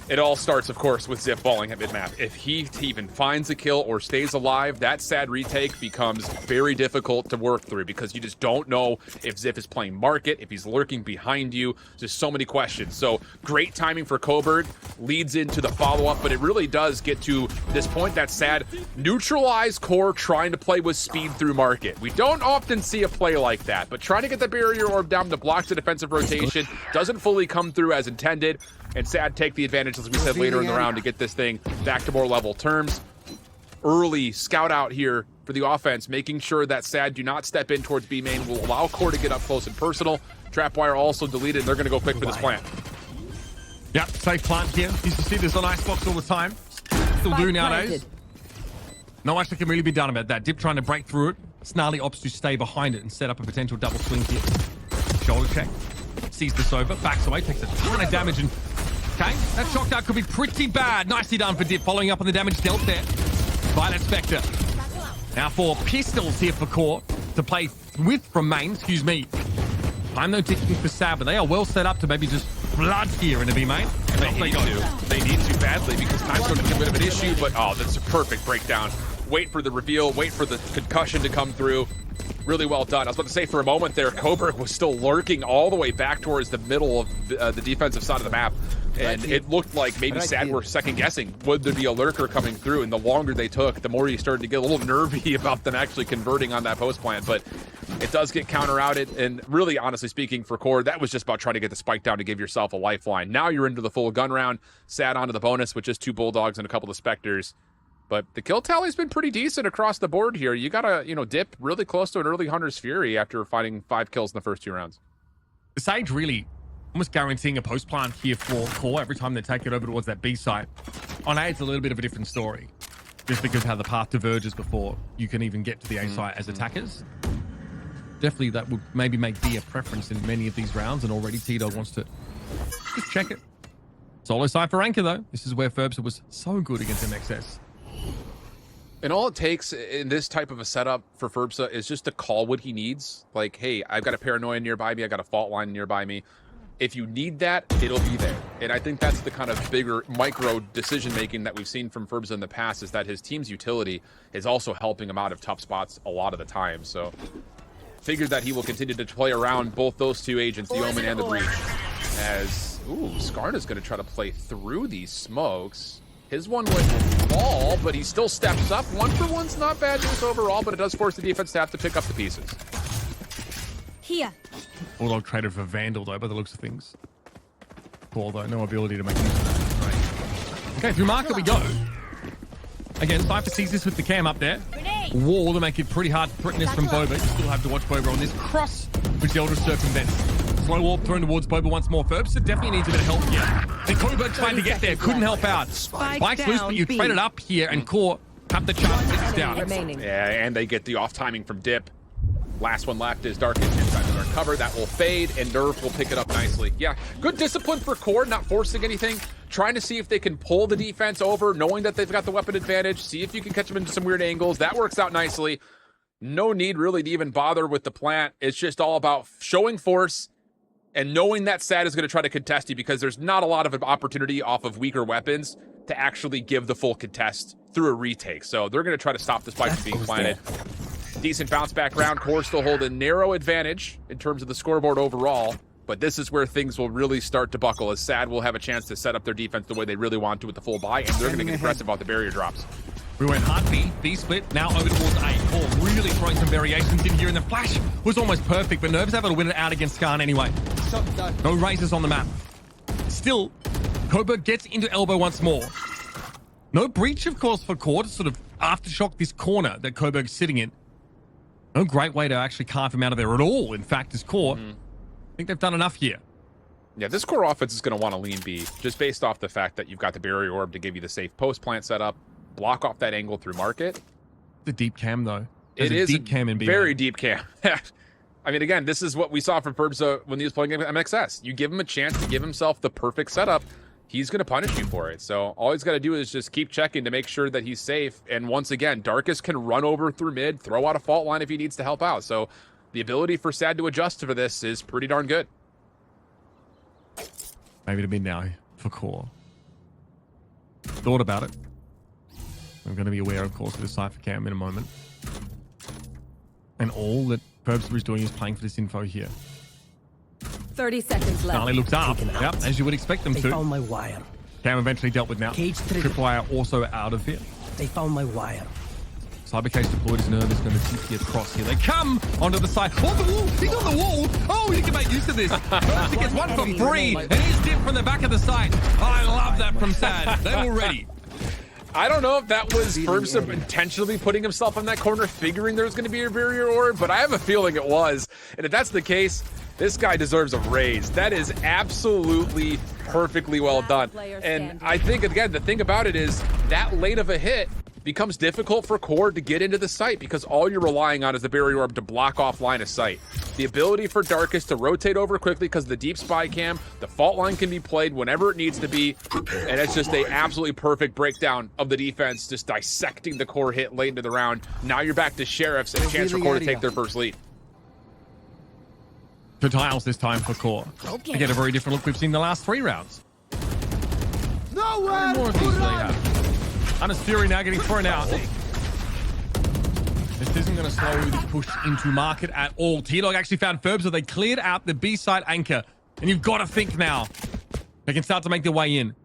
[SPEAKER 3] It all starts, of course, with Ziff balling at mid-map. If he even finds a kill or stays alive, that Sad retake becomes very difficult to work through because you just don't know if Ziff is playing market, if he's lurking behind you. There's so many questions. So great timing for Coburg, leads into the follow-up, but it really does get to this point that Sad neutralize Core trying to play with speed through market. We don't often see a play like that, but trying to get the barrier orb down to block the defensive rotation doesn't fully come through as intended. And Sad take the advantage, as we said later in the round, to get this thing back to more level terms. Early scout out here for the offense, making sure that Sad do not step in towards B main, will allow Core to get up close and personal. Trapwire also deleted, and they're going to go quick for this plant.
[SPEAKER 2] Yep, safe plant here. Used to see this on Icebox all the time. Still do nowadays. Not much that can really be done about that. Dip trying to break through it. Snarly opts to stay behind it and set up a potential double swing here. Shoulder check. Sees this over, backs away, takes a ton of damage, and Okay, that shock dart could be pretty bad. Nicely done for Dip, following up on the damage dealt there by that Spectre. Now for pistols here for Core to play with from main, excuse me. Time though ticking for Sad, but they are well set up to maybe just flood here into B main.
[SPEAKER 3] They need to. They need to badly because time's going to be a bit of an issue, but oh, that's a perfect breakdown. Wait for the reveal, wait for the concussion to come through. Really well done. I was about to say for a moment there, Coburg was still lurking all the way back towards the middle of the defensive side of the map. And it looked like maybe Sad were second guessing, would there be a lurker coming through? And the longer they took, the more you started to get a little nervy about them actually converting on that post plant. But it does get counter-outed. And really, honestly speaking, for Core, that was just about trying to get the spike down to give yourself a lifeline. Now you're into the full gun round. Sad onto the bonus with just 2 Bulldogs and a couple of Spectres. But the kill tally's been pretty decent across the board here. You gotta, dip really close to an early Hunter's Fury after finding 5 kills in the first 2 rounds.
[SPEAKER 2] Sage really almost guaranteeing a post plant here for Core every time they take it over towards that B site. On A, it's a little bit of a different story. Just because how the path diverges before you can even get to the A site as attackers. Definitely that would maybe make B a preference in many of these rounds, and already T-Dog wants to just check it. Solo side for Anchor though. This is where Ferbsa was so good against MXS.
[SPEAKER 3] And all it takes in this type of a setup for Ferbsa is just to call what he needs. Like, hey, I've got a paranoia nearby me. I got a fault line nearby me. If you need that, it'll be there. And I think that's the kind of bigger micro decision-making that we've seen from Ferbsa in the past, is that his team's utility is also helping him out of tough spots a lot of the time. So figured that he will continue to play around both those 2 agents, the Omen and the Breach. As, Skarna's going to try to play through these smokes. His one would fall, but he still steps up. 1 for 1's not bad news overall, but it does force the defense to have to pick up the pieces.
[SPEAKER 4] Here.
[SPEAKER 2] Bulldog traded for Vandal though, by the looks of things. Cool though, no ability to make use of that. Right. Okay, through market we go. Again, Cypher sees this with the cam up there. Wall to make it pretty hard to this from Boba. You still have to watch Boba on this cross, which the Eldritch circumvents. Slow warp thrown towards Boba once more. Ferbsa definitely needs a bit of help here. And Coburg trying to get there, couldn't help out. Spike's loose, but you traded up here, and Core have the chance to sit down.
[SPEAKER 3] Yeah, and they get the off timing from Dip. Last one left is Darkest inside the dark cover. That will fade, and Nerf will pick it up nicely. Yeah, good discipline for Core, not forcing anything. Trying to see if they can pull the defense over, knowing that they've got the weapon advantage. See if you can catch them into some weird angles. That works out nicely. No need really to even bother with the plant. It's just all about showing force and knowing that Sad is going to try to contest you, because there's not a lot of opportunity off of weaker weapons to actually give the full contest through a retake. So they're going to try to stop the spike from being planted. Decent bounce back round. Core still hold a narrow advantage in terms of the scoreboard overall, but this is where things will really start to buckle, as Sad will have a chance to set up their defense the way they really want to with the full buy, and they're going to get aggressive about the barrier drops.
[SPEAKER 2] We went hard B split, now over towards A. Core really throwing some variations in here, and the flash was almost perfect, but Nerv's able to win it out against Skarn anyway. No razors on the map. Still, Coburg gets into elbow once more. No breach, of course, for Core to sort of aftershock this corner that Coburg's sitting in. No great way to actually carve him out of there at all. In fact, as Core, I think they've done enough here.
[SPEAKER 3] Yeah, this Core offense is going to want to lean B, just based off the fact that you've got the barrier orb to give you the safe post plant setup, block off that angle through market.
[SPEAKER 2] The deep cam, though.
[SPEAKER 3] It is
[SPEAKER 2] deep cam in B.
[SPEAKER 3] Very deep cam. I mean, again, this is what we saw from Ferbsa when he was playing MXS. You give him a chance to give himself the perfect setup, he's going to punish you for it. So all he's got to do is just keep checking to make sure that he's safe. And once again, Darkest can run over through mid, throw out a fault line if he needs to help out. So the ability for Sad to adjust for this is pretty darn good.
[SPEAKER 2] Maybe to mid now for Core. Thought about it. I'm going to be aware, of course, of the Cypher cam in a moment. And all that Ferbsa is doing is playing for this info here.
[SPEAKER 4] 30 seconds left.
[SPEAKER 2] Charlie looks up. Yep, as you would expect them
[SPEAKER 6] They
[SPEAKER 2] to.
[SPEAKER 6] found my wire.
[SPEAKER 2] Cam eventually dealt with now.
[SPEAKER 6] Cage trigger.
[SPEAKER 2] Tripwire also out of here.
[SPEAKER 6] They found my wire.
[SPEAKER 2] Cybercase deployed. His nerve is going to TP across here. They come onto the side. Oh, the wall! He's on the wall! Oh, he can make use of this. First, he gets 1 for free, and he's dipped from the back of the site. I love that from Sad. They were ready.
[SPEAKER 3] I don't know if that was Ferbsa intentionally putting himself in that corner, figuring there was going to be a barrier orb, but I have a feeling it was. And if that's the case, this guy deserves a raise. That is absolutely perfectly well done. And I think, again, the thing about it is that late of a hit becomes difficult for QOR to get into the site because all you're relying on is the barrier orb to block off line of sight. The ability for Darkus to rotate over quickly because of the deep spy cam, the fault line can be played whenever it needs to be, and it's just a absolutely perfect breakdown of the defense, just dissecting the QOR hit late into the round. Now you're back to Sheriffs and a chance for QOR to take their first lead.
[SPEAKER 2] To tiles this time for QOR. They get a very different look we've seen the last 3 rounds.
[SPEAKER 5] Nowhere
[SPEAKER 2] More of these they have. Hunter's Fury now getting thrown out. This isn't going to slow the push into market at all. T-Dog actually found Ferbs, so they cleared out the B-side anchor. And you've got to think now they can start to make their way in.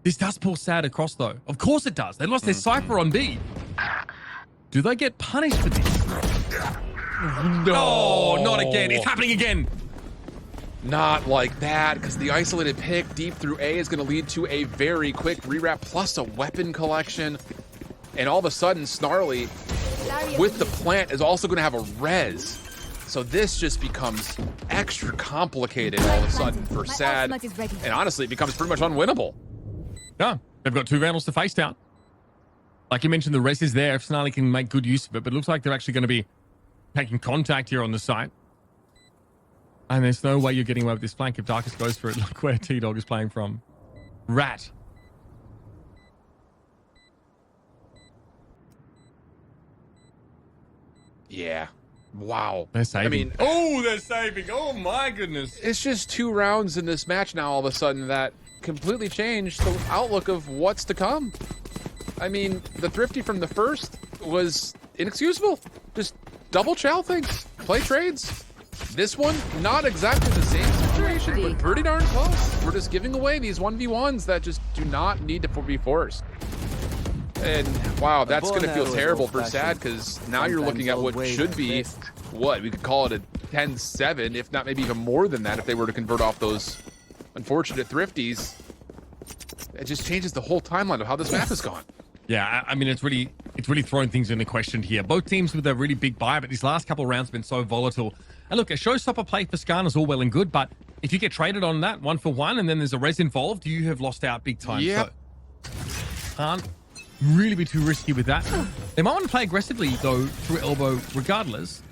[SPEAKER 2] This does pull Sad across, though. Of course it does. They lost their Cypher on B. Do they get punished for this? No, not again. It's happening again.
[SPEAKER 3] Not like that, because the isolated pick deep through A is going to lead to a very quick rewrap plus a weapon collection. And all of a sudden, Snarly, with the plant, is also going to have a res. So this just becomes extra complicated all of a sudden for Sad. And honestly, it becomes pretty much unwinnable.
[SPEAKER 2] Yeah, they've got 2 Vandals to face down. Like you mentioned, the res is there if Snarly can make good use of it, but it looks like they're actually going to be taking contact here on the site. And there's no way you're getting away with this flank if Darkus goes for it. Look where T-Dog is playing from. Rat.
[SPEAKER 3] Yeah. Wow.
[SPEAKER 2] They're saving.
[SPEAKER 3] I mean,
[SPEAKER 2] oh, they're saving. Oh, my goodness.
[SPEAKER 3] it's just 2 rounds in this match now all of a sudden that completely changed the outlook of what's to come. I mean, the Thrifty from the first was inexcusable. Just double chow things. Play trades. This one, not exactly the same situation, but pretty darn close. We're just giving away these 1v1s that just do not need to be forced. And wow, that's going to feel terrible for Sad, because now you're looking at what should be, what, we could call it a 10-7, if not maybe even more than that if they were to convert off those unfortunate Thrifties. It just changes the whole timeline of how this map has gone.
[SPEAKER 2] Yeah, I mean, it's really thrown things into question here. Both teams with a really big buy, but these last couple of rounds have been so volatile. And look, a showstopper play for Skarn is all well and good, but if you get traded on that 1-for-1 and then there's a res involved, you have lost out big time.
[SPEAKER 3] Yep.
[SPEAKER 2] So can't really be too risky with that. They might want to play aggressively, though, through elbow regardless.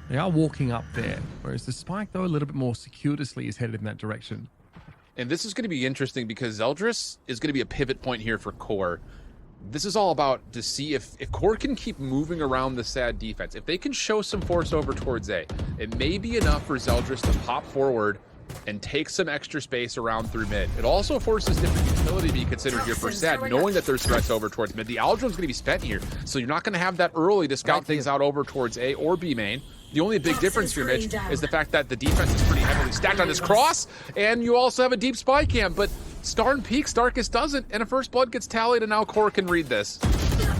[SPEAKER 2] They are walking up there, whereas the spike, though, a little bit more circuitously is headed in that direction.
[SPEAKER 3] And this is going to be interesting because Zeldris is going to be a pivot point here for QOR. This is all about to see if QOR can keep moving around the Sad defense. If they can show some force over towards A, it may be enough for Zeldris to pop forward and take some extra space around through mid. It also forces different utility to be considered here for Sad, knowing that there's threats over towards mid. The Aldron's going to be spent here, so you're not going to have that early to scout things out over towards A or B main. The only big difference here, Mitch, is the fact that the defense is pretty heavily stacked on this cross, and you also have a deep spy cam, but Skarn peaks, Darkus doesn't, and a first blood gets tallied, and now QOR can read this.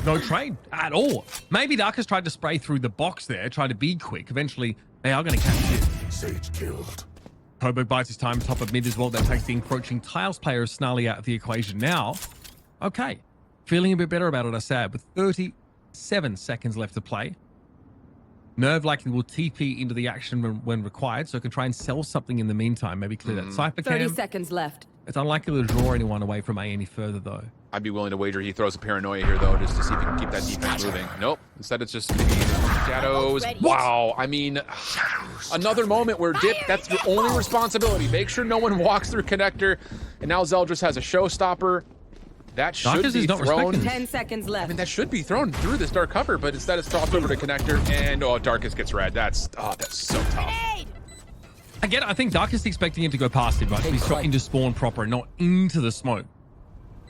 [SPEAKER 2] No trade at all. Maybe Darkus tried to spray through the box there, tried to be quick. Eventually, they are going to catch it.
[SPEAKER 5] Sage killed.
[SPEAKER 2] Kobo bides his time top of mid as well. That takes the encroaching Tiles player Snarly out of the equation now. Okay, feeling a bit better about it, Assad, with 37 seconds left to play. Nerve likely will TP into the action when required, so it can try and sell something in the meantime. Maybe clear that Cypher cam.
[SPEAKER 4] 30 seconds left.
[SPEAKER 2] It's unlikely to draw anyone away from A any further, though.
[SPEAKER 3] I'd be willing to wager he throws a paranoia here, though, just to see if he can keep that defense moving. Nope. Instead, it's just maybe shadows. Wow. I mean, another moment where Dip, that's your only responsibility. Make sure no one walks through connector. And now Zeldris has a showstopper. That should
[SPEAKER 2] Darkus
[SPEAKER 3] be
[SPEAKER 2] is not
[SPEAKER 3] thrown.
[SPEAKER 2] respecting
[SPEAKER 4] 10 seconds left.
[SPEAKER 3] I mean, that should be thrown through this dark cover, but instead it's tossed over to connector. And, oh, Darkus gets red. That's so tough.
[SPEAKER 2] Again, I think Darkus is expecting him to go past him, right? He's shot into spawn proper and not into the smoke.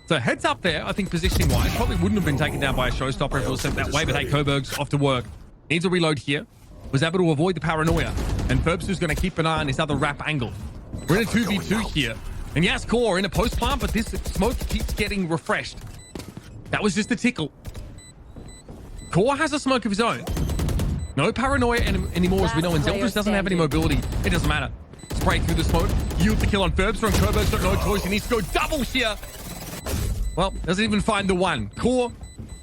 [SPEAKER 2] So heads up there, I think positioning-wise, probably wouldn't have been taken down by a showstopper if it was sent that way, but hey, Coburg's off to work. Needs a reload here. Was able to avoid the paranoia. And Ferbs going to keep an eye on his other wrap angle. We're in a 2v2 here. And yes, QOR in a post plant, but this smoke keeps getting refreshed. That was just a tickle. QOR has a smoke of his own. No paranoia anymore, as we know, and Zeldris doesn't have any mobility. It doesn't matter. Spray through the smoke. Yield the kill on Ferbs, and Koburg's got no choice. He needs to go double here. Well, doesn't even find the one. QOR,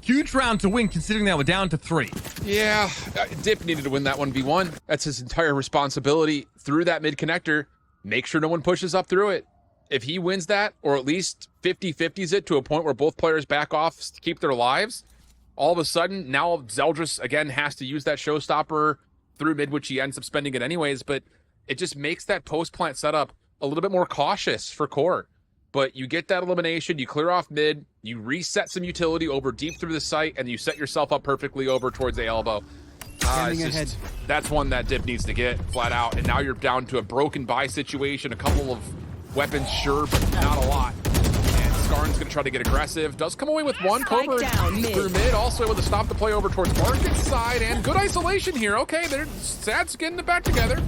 [SPEAKER 2] huge round to win, considering they were down to 3.
[SPEAKER 3] Yeah, Dip needed to win that 1v1. That's his entire responsibility through that mid connector. Make sure no one pushes up through it. If he wins that, or at least 50-50s it to a point where both players back off to keep their lives, all of a sudden, now Zeldris, again, has to use that showstopper through mid, which he ends up spending it anyways, but it just makes that post-plant setup a little bit more cautious for Core. But you get that elimination, you clear off mid, you reset some utility over deep through the site, and you set yourself up perfectly over towards the elbow. That's one that Dip needs to get flat out, and now you're down to a broken buy situation, a couple of weapons, sure, but not a lot. And Skarn's gonna try to get aggressive. Does come away with one. Cobra through mid, also able to stop the play over towards Market's side, and good isolation here. Okay, they're Sad's getting it back together.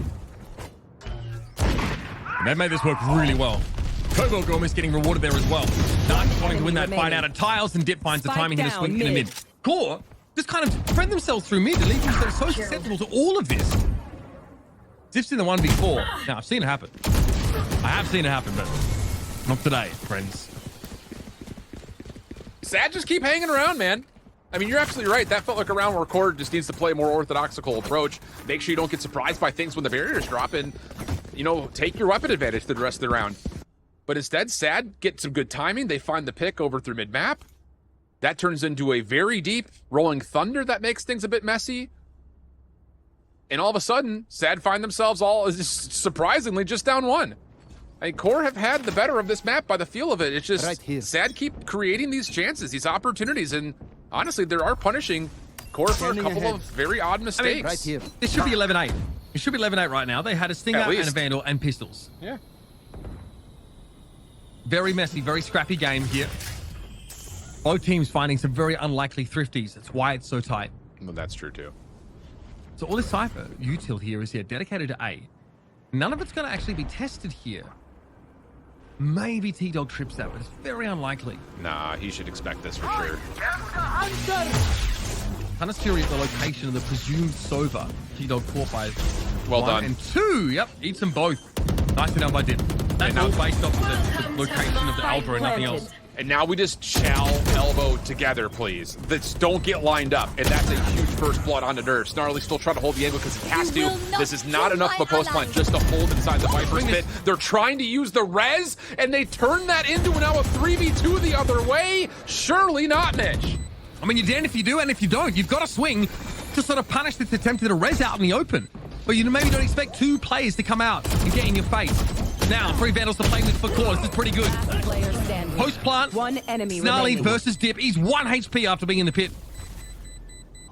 [SPEAKER 2] They made this work really well. Kobo almost getting rewarded there as well. Dark wanting to win that fight out of tiles, and Dip finds the timing here to swing in the mid. Core just kind of spread themselves through mid, leaving themselves so susceptible to all of this. Ziff's in the 1v4. Now, I've seen it happen. I have seen it happen, but not today, friends.
[SPEAKER 3] Sad just keep hanging around, man. I mean, you're absolutely right. That felt like a round where Core just needs to play a more orthodoxical approach. Make sure you don't get surprised by things when the barriers drop, and, you know, take your weapon advantage through the rest of the round. But instead, Sad get some good timing. They find the pick over through mid-map. That turns into a very deep rolling thunder that makes things a bit messy. And all of a sudden, Sad find themselves all, surprisingly, just down one. I mean, Core have had the better of this map by the feel of it. It's just Sad keep creating these chances, these opportunities, and honestly, they are punishing Core for a couple of very odd mistakes.
[SPEAKER 2] This should be 11-8. It should be 11-8 right now. They had a Stinger and a Vandal and pistols.
[SPEAKER 3] Yeah.
[SPEAKER 2] Very messy, very scrappy game here. Both teams finding some very unlikely thrifties. That's why it's so tight.
[SPEAKER 3] Well, that's true too.
[SPEAKER 2] So all this Cypher util here is here, dedicated to A. None of it's going to actually be tested here. Maybe T-Dog trips that, but it's very unlikely.
[SPEAKER 3] Nah, he should expect this for sure.
[SPEAKER 2] Kind of curious the location of the presumed Sova. T-Dog caught by
[SPEAKER 3] well
[SPEAKER 2] 1
[SPEAKER 3] done.
[SPEAKER 2] and 2. Yep, eats them both. Nicely done by Dip. That's all based off of the location of the Alpha and nothing else.
[SPEAKER 3] And now we just chow elbow together, please. Let's don't get lined up. And that's a huge first blood on the nerve. Snarly still trying to hold the angle because he has to. This is not enough of a post plant just to hold inside the Viper's pit. They're trying to use the res, and they turn that into now a 3v2 the other way. Surely not, Mitch.
[SPEAKER 2] I mean, you're damned if you do and if you don't. You've got to swing to sort of punish this attempt to get a res out in the open. But you maybe don't expect two players to come out and get in your face. Now, 3 Vandals to play with for Core. This is pretty good. Post plant.
[SPEAKER 4] One enemy
[SPEAKER 2] Snarly versus Dip. He's 1 HP after being in the pit.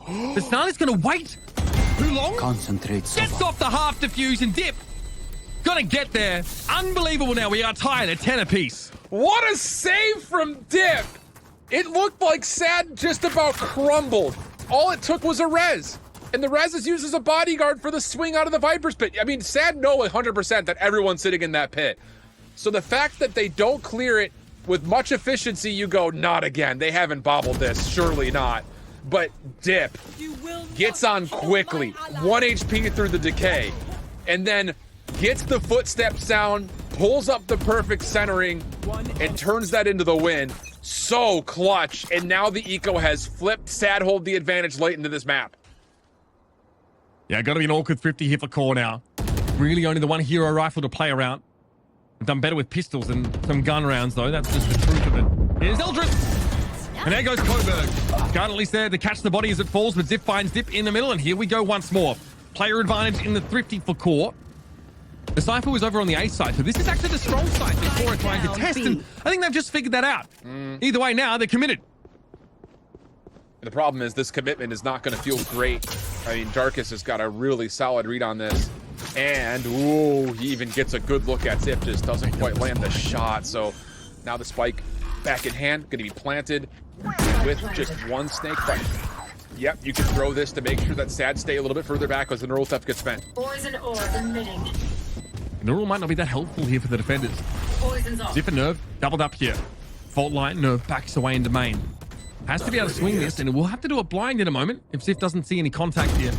[SPEAKER 2] But Snarly's going to wait. Too long?
[SPEAKER 5] Concentrate.
[SPEAKER 2] Gets off the half defuse and Dip. Gotta get there. Unbelievable now. We are tied at 10 apiece.
[SPEAKER 3] What a save from Dip. It looked like Sad just about crumbled. All it took was a res. And the res is used as a bodyguard for the swing out of the Viper's pit. I mean, Sad know 100% that everyone's sitting in that pit. So the fact that they don't clear it with much efficiency, you go, not again. They haven't bobbled this, surely not. But Dip gets on quickly, 1 HP through the decay, and then gets the footsteps down, pulls up the perfect centering, and turns that into the win. So clutch, and now the eco has flipped. Sad hold the advantage late into this map.
[SPEAKER 2] Yeah, got to be an awkward 50 here for Core now. Really only the one hero rifle to play around. I've done better with pistols than some gun rounds, though. That's just the truth of it. Here's Eldritch. And there goes Coburg. Guard at least there to catch the body as it falls, but Zip finds Dip in the middle, and here we go once more. Player advantage in the thrifty for Core. The Cypher was over on the A side, so this is actually the strong side that Core are trying to test, and I think they've just figured that out. Either way, now they're committed.
[SPEAKER 3] And the problem is this commitment is not going to feel great. I mean, Darkus has got a really solid read on this. And, ooh, he even gets a good look at Zip, just doesn't quite land the shot. So now the spike back in hand, going to be planted with just one snake bite. Yep, you can throw this to make sure that Sad stay a little bit further back as the neural theft gets spent.
[SPEAKER 6] Poison orb emitting.
[SPEAKER 2] Neural might not be that helpful here for the defenders.
[SPEAKER 6] Poison's off.
[SPEAKER 2] Zip and Nerve doubled up here. Fault line, Nerve backs away into main. Has to be able to swing this, and we'll have to do a blind in a moment if Zip doesn't see any contact here.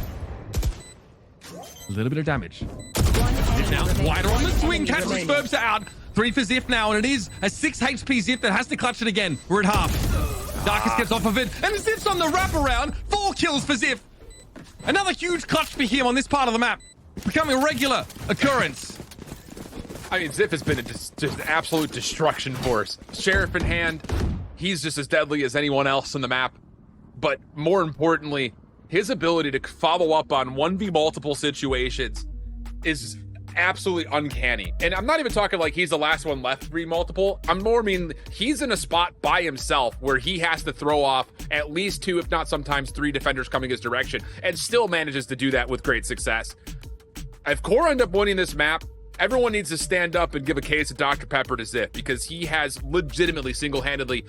[SPEAKER 2] A little bit of damage. Zip now wider on the swing, catches Spurbs out. 3 for Zip now, and it is a 6 HP Zip that has to clutch it again. We're at half. Darkus gets off of it, and Zip's on the wraparound. 4 kills for Zip. Another huge clutch for him on this part of the map. Becoming a regular occurrence.
[SPEAKER 3] I mean, Ziff has been just an absolute destruction force. Sheriff in hand, he's just as deadly as anyone else on the map. But more importantly, his ability to follow up on 1v multiple situations is absolutely uncanny. And I'm not even talking like he's the last one left 3 multiple. I'm more mean he's in a spot by himself where he has to throw off at least 2, if not sometimes 3 defenders coming his direction, and still manages to do that with great success. If Core end up winning this map, everyone needs to stand up and give a case of Dr. Pepper to Ziff, because he has legitimately single-handedly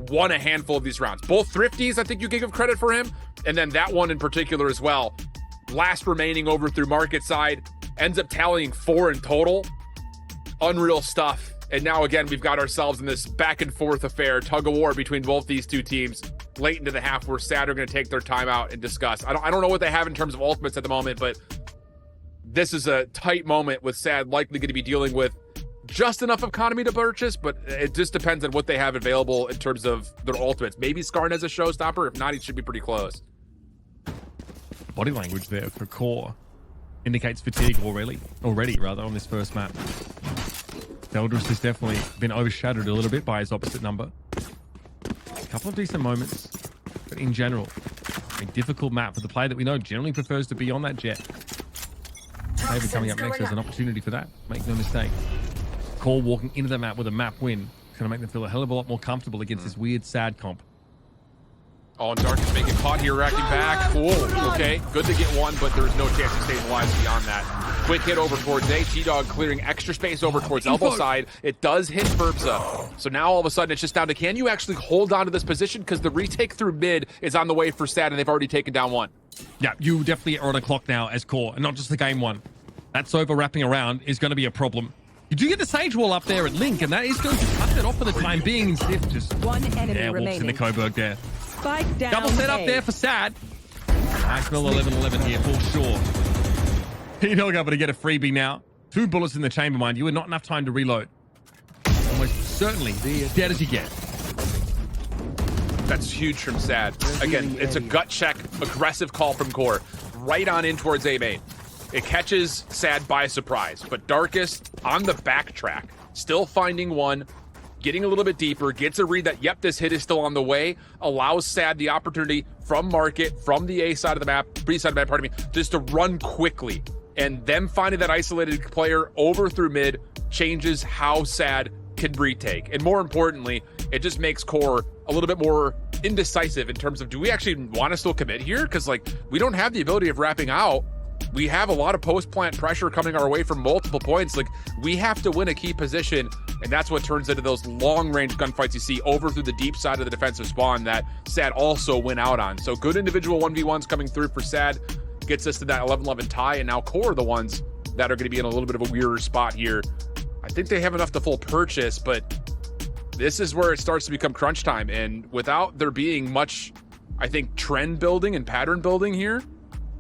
[SPEAKER 3] won a handful of these rounds. Both Thrifties, I think you can give credit for him, and then that one in particular as well. Last remaining over through market side, ends up tallying 4 in total. Unreal stuff. And now again, we've got ourselves in this back and forth affair, tug of war between both these two teams late into the half, where SAD are going to take their time out and discuss. I don't know what they have in terms of ultimates at the moment, but this is a tight moment with SAD likely going to be dealing with just enough economy to purchase, but it just depends on what they have available in terms of their ultimates. Maybe Skarn has a showstopper. If not, he should be pretty close.
[SPEAKER 2] Body language there for Core indicates fatigue already on this first map. Eldris has definitely been overshadowed a little bit by his opposite number. A couple of decent moments, but in general, a difficult map for the player that we know generally prefers to be on that jet. Maybe coming up next, there's an opportunity for that. Make no mistake. Core walking into the map with a map win. It's going to make them feel a hell of a lot more comfortable against this weird SAD comp.
[SPEAKER 3] Oh, and Dark is making caught here, racking back. Whoa, okay. Good to get one, but there's no chance of staying alive beyond that. Quick hit over towards A. G-Dog clearing extra space over towards elbow side. It does hit Burbza. So now all of a sudden it's just down to, can you actually hold on to this position? Because the retake through mid is on the way for SAD, and they've already taken down one.
[SPEAKER 2] Yeah, you definitely are on a clock now as Core, and not just the game one. That Sova wrapping around is going to be a problem. You do get the Sage Wall up there at Link, and that is going to cut it off for the time being. Ziff just
[SPEAKER 4] one enemy
[SPEAKER 2] walks
[SPEAKER 4] remaining.
[SPEAKER 2] in the Coburg there.
[SPEAKER 4] Spike down.
[SPEAKER 2] Double set up there for SAD. Maxwell 11-11 here for sure. You're not able to get a freebie now. 2 bullets in the chamber, mind you, and not enough time to reload. Almost certainly as dead as you get.
[SPEAKER 3] That's huge from SAD. Again, it's a gut check, aggressive call from Core. Right on in towards A main. It catches SAD by surprise, but Darkest on the backtrack, still finding one, getting a little bit deeper, gets a read that, yep, this hit is still on the way, allows SAD the opportunity from market, from the A side of the map, B side of the map, pardon me, just to run quickly. And them finding that isolated player over through mid changes how SAD can retake. And more importantly, it just makes Core a little bit more indecisive in terms of, do we actually want to still commit here? Because, like, we don't have the ability of wrapping out. We have a lot of post-plant pressure coming our way from multiple points. Like, we have to win a key position, and that's what turns into those long-range gunfights you see over through the deep side of the defensive spawn that SAD also went out on. So good individual 1v1s coming through for SAD, gets us to that 11-11 tie, and now Core are the ones that are going to be in a little bit of a weirder spot here. I think they have enough to full purchase, but this is where it starts to become crunch time, and without there being much, I think, trend building and pattern building here,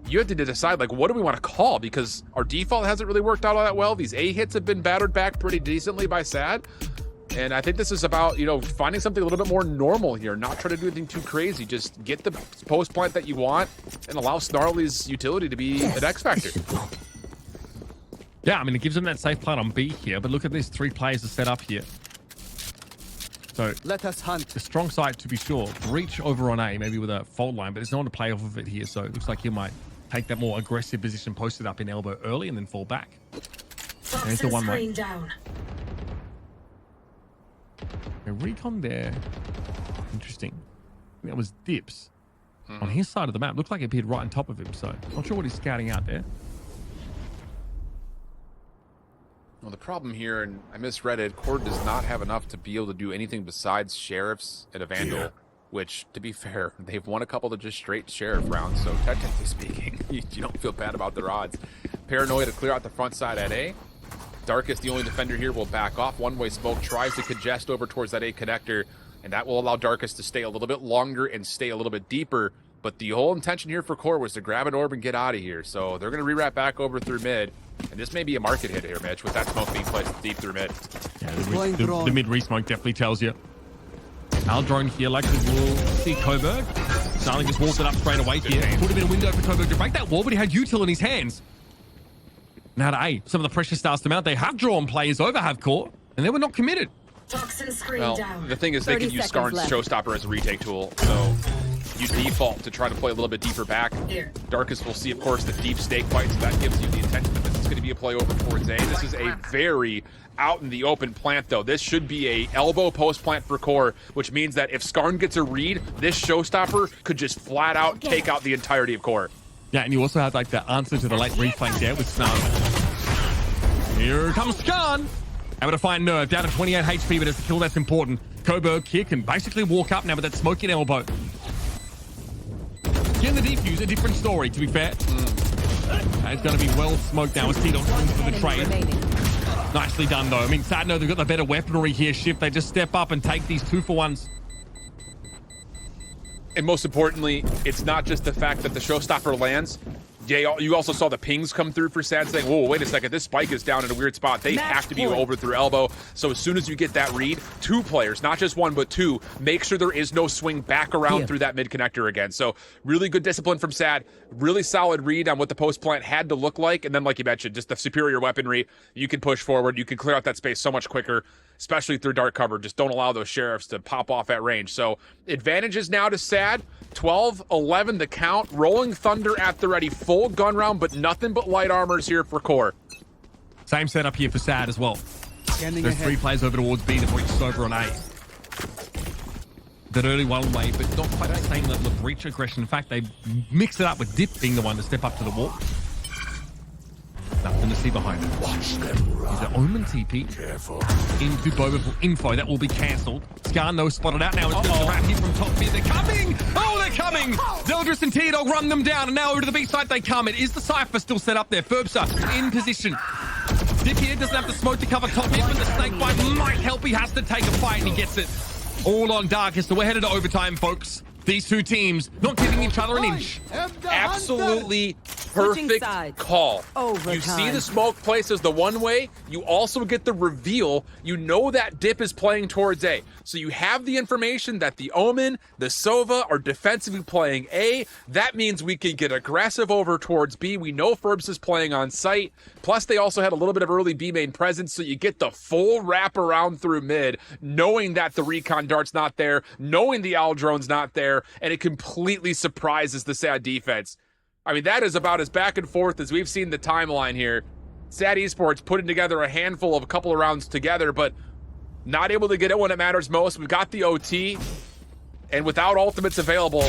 [SPEAKER 3] you have to decide, like, what do we want to call? Because our default hasn't really worked out all that well. These A hits have been battered back pretty decently by SAD. And I think this is about, you know, finding something a little bit more normal here, not try to do anything too crazy. Just get the post plant that you want and allow Snarly's utility to be an X factor.
[SPEAKER 2] Yeah, I mean, it gives them that safe plant on B here, but look at these 3 players are set up here. So
[SPEAKER 5] Let us hunt.
[SPEAKER 2] the strong side, to be sure. Breach over on A, maybe with a fault line, but there's no one to play off of it here. So it looks like he might take that more aggressive position, posted up in elbow early, and then fall back. There's the one right.
[SPEAKER 6] Down.
[SPEAKER 2] A recon there. Interesting. I think that was Dips on his side of the map. Looked like it appeared right on top of him, so not sure what he's scouting out there.
[SPEAKER 3] Well, the problem here, and I misread it, Core does not have enough to be able to do anything besides Sheriffs and a Vandal, which, to be fair, they've won a couple of just straight Sheriff rounds, so technically speaking, you don't feel bad about their odds. Paranoia to clear out the front side at A. Darkest, the only defender here, will back off. One-way smoke tries to congest over towards that A connector, and that will allow Darkest to stay a little bit longer and stay a little bit deeper. But the whole intention here for Core was to grab an orb and get out of here. So they're going to re-wrap back over through mid. And this may be a market hit here, Mitch, with that smoke being placed deep through mid.
[SPEAKER 2] Yeah, the mid re-smoke definitely tells you. Al drone here, like we'll see Coburg. Starling just walked it up straight away here. Put him in a window for Coburg to break that wall, but he had util in his hands. Now to A, some of the pressure starts to mount. They have drawn players over half court, and they were not committed.
[SPEAKER 6] Toxin screen
[SPEAKER 3] Well,
[SPEAKER 6] down.
[SPEAKER 3] the thing is, they
[SPEAKER 4] 30
[SPEAKER 3] can use
[SPEAKER 4] seconds
[SPEAKER 3] Skarn's
[SPEAKER 4] left.
[SPEAKER 3] Showstopper as a retake tool, so you default to try to play a little bit deeper back.
[SPEAKER 6] Here.
[SPEAKER 3] Darkest will see, of course, the deep stake fight, so that gives you the intention that this is going to be a play over towards A. This is a very out in the open plant, though. This should be a elbow post plant for core, which means that if Skarn gets a read, this Showstopper could just flat out take out the entirety of core.
[SPEAKER 2] Yeah, and you also have like the answer to the late reflank there with Snarl. Here comes Skarn. Able to find Nerve, down to 28 HP, but it's a kill that's important. Coburg here can basically walk up now with that smoking elbow. Getting the defuse, a different story, to be fair. It's going to be well smoked now as T-Dog comes for the trade. Nicely done, though. I mean, sad note, they've got the better weaponry here. Shift, they just step up and take these 2-for-1s.
[SPEAKER 3] And most importantly, it's not just the fact that the Showstopper lands. Yeah, you also saw the pings come through for Sad saying, whoa, wait a second, this spike is down in a weird spot. They have to be over through elbow. So as soon as you get that read, 2 players, not just 1, but 2, make sure there is no swing back around through that mid connector again. So really good discipline from Sad. Really solid read on what the post plant had to look like. And then, like you mentioned, just the superior weaponry. You can push forward. You can clear out that space so much quicker, especially through dark cover. Just don't allow those sheriffs to pop off at range. So advantages now to Sad. 12-11 the count. Rolling Thunder at the ready. Full gun round, but nothing but light armors here for core.
[SPEAKER 2] Same setup here for Sad as well.
[SPEAKER 5] Scanning
[SPEAKER 2] There's
[SPEAKER 5] ahead.
[SPEAKER 2] 3 players over towards B. The breach is over on A. That early one way, but not quite the same level of reach aggression. In fact, they mix it up with Dip being the one to step up to the wall. Nothing to see behind it. Watch them run. He's an Omen TP. Careful. Into Boba for info. That will be cancelled. Skarn, though, spotted out now. It's just a wrap here from top mid. They're coming! Oh, they're coming! Zeldris and T-Dog run them down, and now over to the B side they come. It is the Cypher still set up there. Ferbsa in position. Dip here doesn't have the smoke to cover top mid, but the snake bite might help. He has to take a fight, and he gets it. All on Darkest, so we're headed to overtime, folks. These 2 teams not giving each other an inch.
[SPEAKER 3] Absolutely perfect call. You see the smoke places the one way, you also get the reveal. You know that Dip is playing towards A. So you have the information that the Omen, the Sova are defensively playing A. That means we can get aggressive over towards B. We know Ferbs is playing on site. Plus, they also had a little bit of early B main presence, so you get the full wrap around through mid, knowing that the recon dart's not there, knowing the owl drone's not there, and it completely surprises the Sad defense. I mean, that is about as back and forth as we've seen the timeline here. Sad Esports putting together a handful of a couple of rounds together, but not able to get it when it matters most. We've got the OT, and without ultimates available,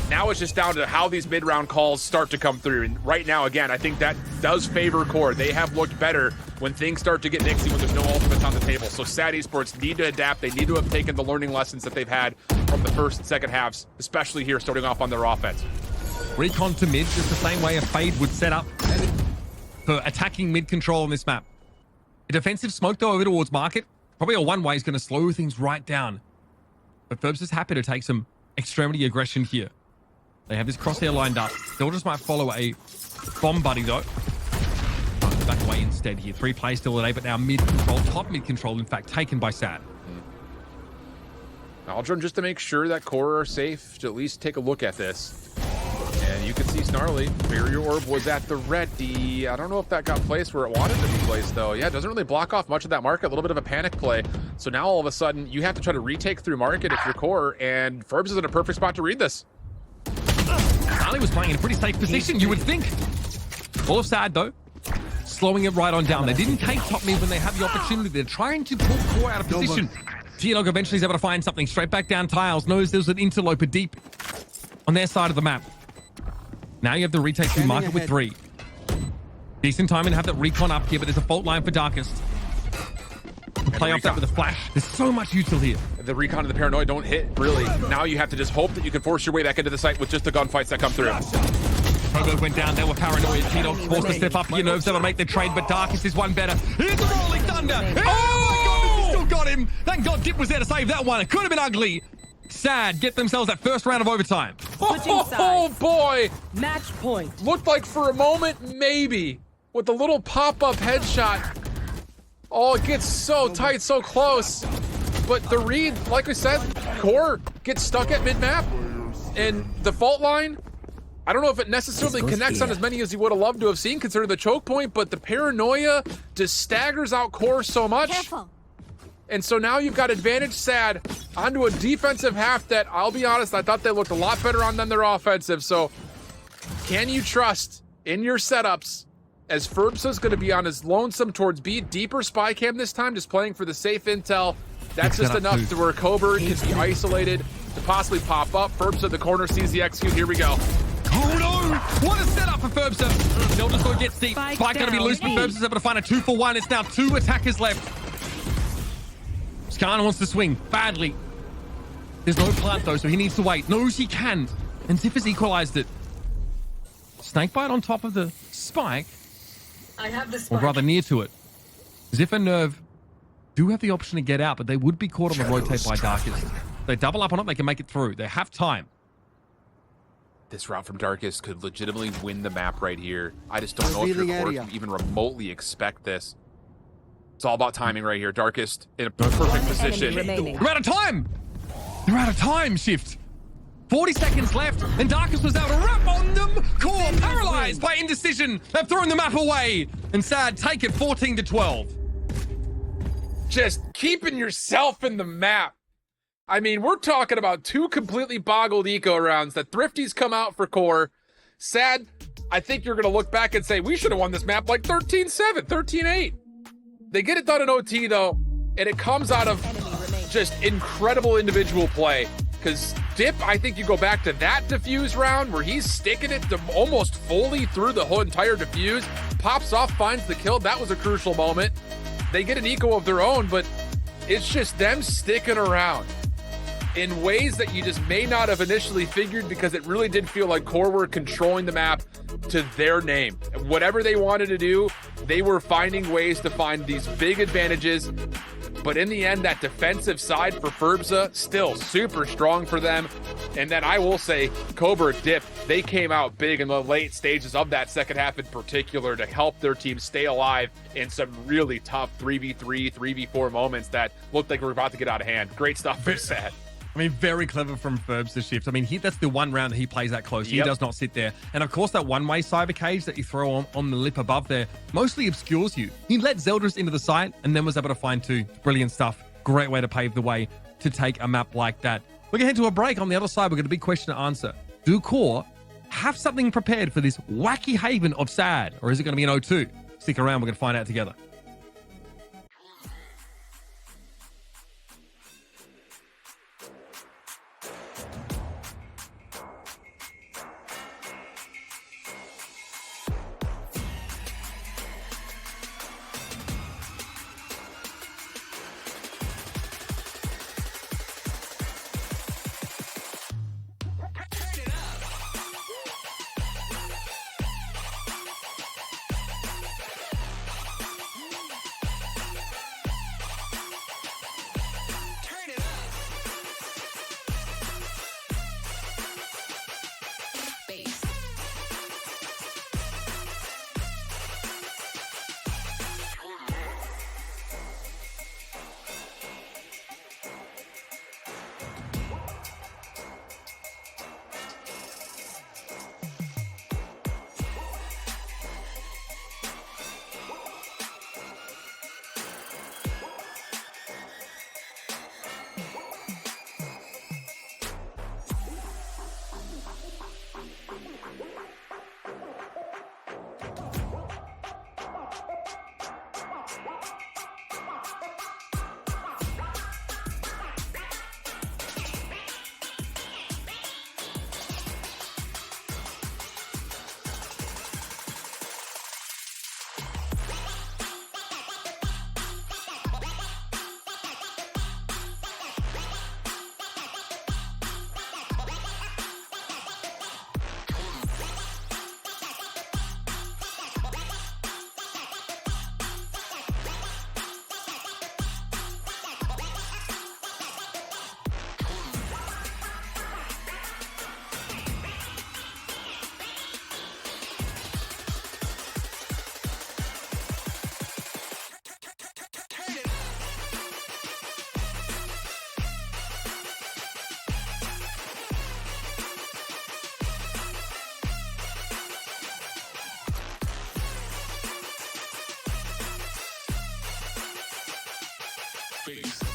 [SPEAKER 3] now it's just down to how these mid-round calls start to come through. And right now, again, I think that does favor core. They have looked better when things start to get nixy, when there's no ultimates on the table. So Sad Esports need to adapt. They need to have taken the learning lessons that they've had from the first and second halves, especially here starting off on their offense.
[SPEAKER 2] Recon to mid, just the same way a Fade would set up for attacking mid control on this map. A defensive smoke, though, over towards Market. Probably a one-way is going to slow things right down. But Ferbs is happy to take some extremity aggression here. They have this crosshair lined up. They'll just might follow a bomb buddy, though. Back away instead here. 3 plays still at A, but now mid control, top mid control, in fact, taken by Sad.
[SPEAKER 3] Aldrin, just to make sure that core are safe, to at least take a look at this. And you can see Snarly, Barrier Orb was at the ready. I don't know if that got placed where it wanted to be placed, though. Yeah, it doesn't really block off much of that market. A little bit of a panic play. So now all of a sudden, you have to try to retake through market if you're core, and Ferbs is in a perfect spot to read this.
[SPEAKER 2] Snarly was playing in a pretty safe position, you would think. All of Sad, though, slowing it right on down. They didn't take top mid when they had the opportunity. They're trying to pull core out of position. T-Dog eventually is able to find something. Straight back down tiles. Knows there's an interloper deep on their side of the map. Now you have the retake through market with 3. Decent time and have that recon up here, but there's a fault line for Darkest. Play off that with a flash. There's so much util here.
[SPEAKER 3] The recon and the paranoid don't hit, really. Now you have to just hope that you can force your way back into the site with just the gunfights that come through.
[SPEAKER 2] Kobo went down there with paranoid. T-Dog forced to step up. Your nerves able to make the trade, but Darkest is one better. Here's the rolling thunder. Oh my God, he still got him. Thank God Dip was there to save that one. It could have been ugly. Sad get themselves that first round of overtime.
[SPEAKER 3] Oh boy!
[SPEAKER 4] Match point.
[SPEAKER 3] Looked like for a moment, maybe, with the little pop-up headshot. Oh, it gets so tight, so close. But the read, like we said, core gets stuck at mid-map. And the fault line, I don't know if it necessarily connects on as many as he would have loved to have seen, considering the choke point, but the paranoia just staggers out QOR so much.
[SPEAKER 4] Careful.
[SPEAKER 3] And so now you've got advantage SAD onto a defensive half that, I'll be honest, I thought they looked a lot better on than their offensive. So can you trust in your setups as Ferbsa's going to be on his lonesome towards B, deeper spy cam this time, just playing for the safe intel. That's just enough to where Coburn can be isolated to possibly pop up. Ferbsa, the corner, sees the execute. Here we go.
[SPEAKER 2] Oh no! What a setup for Ferbsa. They'll just go get deep. Spike going to be loose, but Ferbsa's able to find a 2-for-1. It's now 2 attackers left. Skarner wants to swing badly. There's no plant though, so he needs to wait. Knows he can. And Ziff has equalized it. Snakebite on top of the spike,
[SPEAKER 6] I have the
[SPEAKER 2] or
[SPEAKER 6] spike.
[SPEAKER 2] rather near to it. Ziff and Nerve do have the option to get out, but they would be caught on the rotate by Darkest. They double up on it, they can make it through. They have time.
[SPEAKER 3] This route from Darkest could legitimately win the map right here. I just don't know if your core can even remotely expect this. It's all about timing right here. Darkest in a perfect position.
[SPEAKER 2] We're out of time! They're out of time, Shift. 40 seconds left, and Darkest was able to wrap on them. QOR paralyzed by indecision. They've thrown the map away. And SAD take it 14-12.
[SPEAKER 3] Just keeping yourself in the map. I mean, we're talking about 2 completely boggled eco rounds. The Thrifties come out for QOR. SAD, I think you're going to look back and say, we should have won this map like 13-7, 13-8. They get it done in OT, though, and it comes out of just incredible individual play. Because Dip, I think you go back to that defuse round where he's sticking it to almost fully through the whole entire defuse, pops off, finds the kill. That was a crucial moment. They get an eco of their own, but it's just them sticking around in ways that you just may not have initially figured, because it really did feel like QOR were controlling the map to their name. Whatever they wanted to do, they were finding ways to find these big advantages. But in the end, that defensive side for Ferbsa, still super strong for them. And then I will say, Cobra Dip, they came out big in the late stages of that second half in particular to help their team stay alive in some really tough 3v3, 3v4 moments that looked like we were about to get out of hand. Great stuff for SAD.
[SPEAKER 2] I mean, very clever from Ferbs to Shift. I mean, that's the one round that he plays that close. He does not sit there. And of course, that one-way cyber cage that you throw on the lip above there mostly obscures you. He let Zeldris into the site and then was able to find 2. Brilliant stuff. Great way to pave the way to take a map like that. We're going to head to a break. On the other side, we've got a big question to answer. Do QOR have something prepared for this wacky haven of SAD? Or is it going to be an 0-2? Stick around. We're going to find out together.
[SPEAKER 7] face.